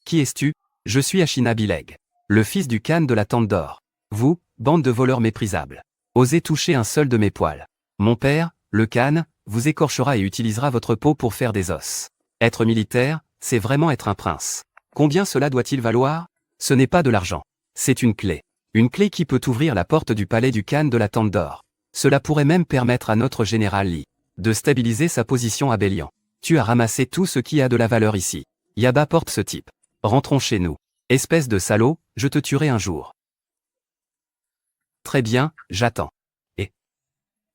Qui es-tu? Je suis Ashina Bileg, le fils du Khan de la Tente d'Or. Vous, bande de voleurs méprisables, osez toucher un seul de mes poils. Mon père, le Khan, vous écorchera et utilisera votre peau pour faire des os. Être militaire, c'est vraiment être un prince. Combien cela doit-il valoir? Ce n'est pas de l'argent. C'est une clé. Une clé qui peut ouvrir la porte du palais du Khan de la Tente d'Or. Cela pourrait même permettre à notre général Li de stabiliser sa position à Bélian. Tu as ramassé tout ce qui a de la valeur ici. Yaba porte ce type. Rentrons chez nous. Espèce de salaud, je te tuerai un jour. Très bien, j'attends. Et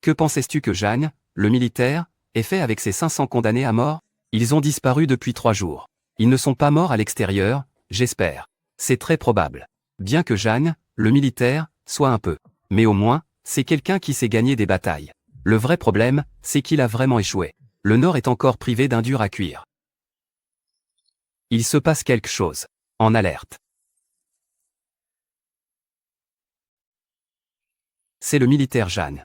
que pensais-tu que Jeanne, le militaire, ait fait avec ces 500 condamnés à mort? Ils ont disparu depuis 3 jours. Ils ne sont pas morts à l'extérieur, j'espère. C'est très probable. Bien que Jeanne, le militaire, soit un peu. Mais au moins, c'est quelqu'un qui sait gagner des batailles. Le vrai problème, c'est qu'il a vraiment échoué. Le Nord est encore privé d'un dur à cuire. Il se passe quelque chose. En alerte. C'est le militaire Jeanne.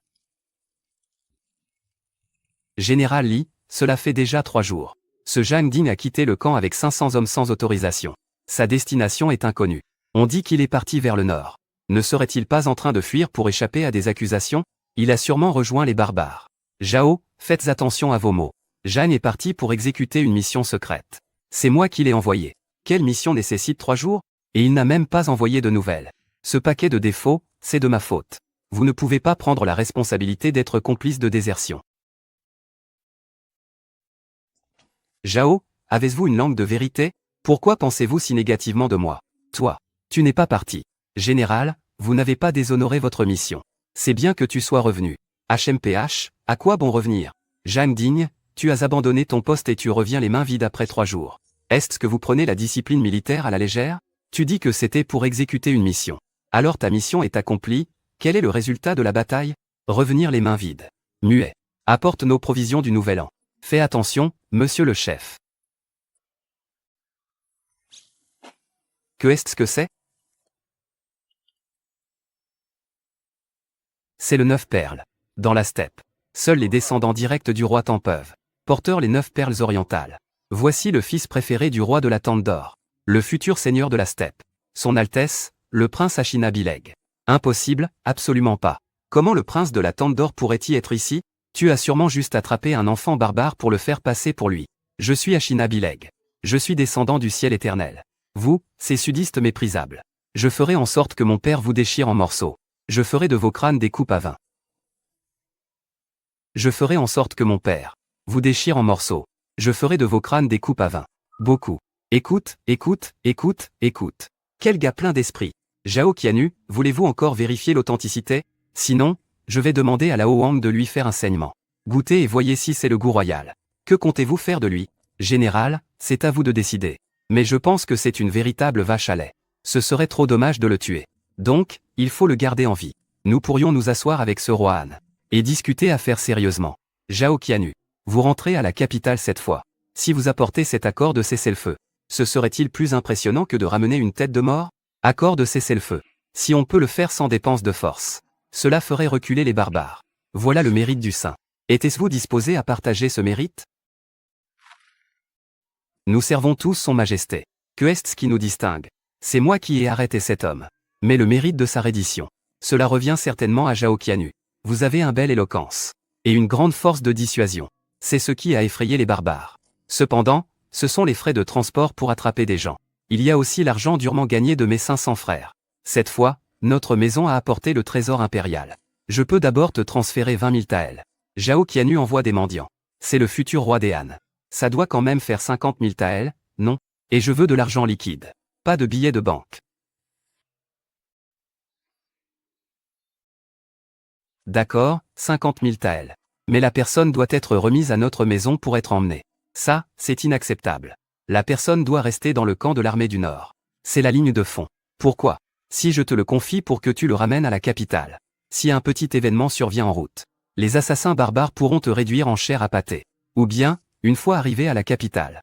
Général Lee, cela fait déjà 3 jours. Ce Jeanne Ding a quitté le camp avec 500 hommes sans autorisation. Sa destination est inconnue. On dit qu'il est parti vers le nord. Ne serait-il pas en train de fuir pour échapper à des accusations? Il a sûrement rejoint les barbares. Zhao, faites attention à vos mots. Jeanne est parti pour exécuter une mission secrète. C'est moi qui l'ai envoyé. Quelle mission nécessite 3 jours? Et il n'a même pas envoyé de nouvelles. Ce paquet de défauts, c'est de ma faute. Vous ne pouvez pas prendre la responsabilité d'être complice de désertion. Zhao, avez-vous une langue de vérité? Pourquoi pensez-vous si négativement de moi? Toi, tu n'es pas parti. Général, vous n'avez pas déshonoré votre mission. C'est bien que tu sois revenu. HMPH, à quoi bon revenir? Jeanne Ding, tu as abandonné ton poste et tu reviens les mains vides après 3 jours. Est-ce que vous prenez la discipline militaire à la légère? Tu dis que c'était pour exécuter une mission. Alors ta mission est accomplie, quel est le résultat de la bataille? Revenir les mains vides. Muet. Apporte nos provisions du nouvel an. Fais attention, monsieur le chef. Que est-ce que c'est? C'est le 9 perles. Dans la steppe. Seuls les descendants directs du roi Tan peuvent. Porteur les 9 perles orientales. Voici le fils préféré du roi de la Tente d'Or. Le futur seigneur de la steppe. Son Altesse, le prince Ashina-Bileg. Impossible, absolument pas. Comment le prince de la Tente d'Or pourrait-il être ici? Tu as sûrement juste attrapé un enfant barbare pour le faire passer pour lui. Je suis Ashina-Bileg. Je suis descendant du ciel éternel. Vous, ces sudistes méprisables. Je ferai en sorte que mon père vous déchire en morceaux. Je ferai de vos crânes des coupes à vin. Je ferai en sorte que mon père vous déchire en morceaux. Je ferai de vos crânes des coupes à vin. Beaucoup. Écoute, écoute, écoute, écoute. Quel gars plein d'esprit. Zhao Qianyu, voulez-vous encore vérifier l'authenticité? Sinon, je vais demander à Lao Wang de lui faire un saignement. Goûtez et voyez si c'est le goût royal. Que comptez-vous faire de lui? Général, c'est à vous de décider. Mais je pense que c'est une véritable vache à lait. Ce serait trop dommage de le tuer. Donc, il faut le garder en vie. Nous pourrions nous asseoir avec ce roi Han. Et discuter affaires sérieusement. Zhao Qianyu. Vous rentrez à la capitale cette fois. Si vous apportez cet accord de cessez-le-feu, ce serait-il plus impressionnant que de ramener une tête de mort? Accord de cessez-le-feu. Si on peut le faire sans dépense de force, cela ferait reculer les barbares. Voilà le mérite du saint. Était-vous disposé à partager ce mérite? Nous servons tous son majesté. Que est-ce qui nous distingue? C'est moi qui ai arrêté cet homme. Mais le mérite de sa reddition. Cela revient certainement à Zhao Qianyu. Vous avez une belle éloquence. Et une grande force de dissuasion. C'est ce qui a effrayé les barbares. Cependant, ce sont les frais de transport pour attraper des gens. Il y a aussi l'argent durement gagné de mes 500 frères. Cette fois, notre maison a apporté le trésor impérial. Je peux d'abord te transférer 20 000 taels. Zhao Qianyu envoie des mendiants. C'est le futur roi des Han. Ça doit quand même faire 50 000 taels, non? Et je veux de l'argent liquide. Pas de billets de banque. D'accord, 50 000 taels. Mais la personne doit être remise à notre maison pour être emmenée. Ça, c'est inacceptable. La personne doit rester dans le camp de l'armée du Nord. C'est la ligne de fond. Pourquoi? Si je te le confie pour que tu le ramènes à la capitale. Si un petit événement survient en route, les assassins barbares pourront te réduire en chair à pâté. Ou bien, une fois arrivé à la capitale,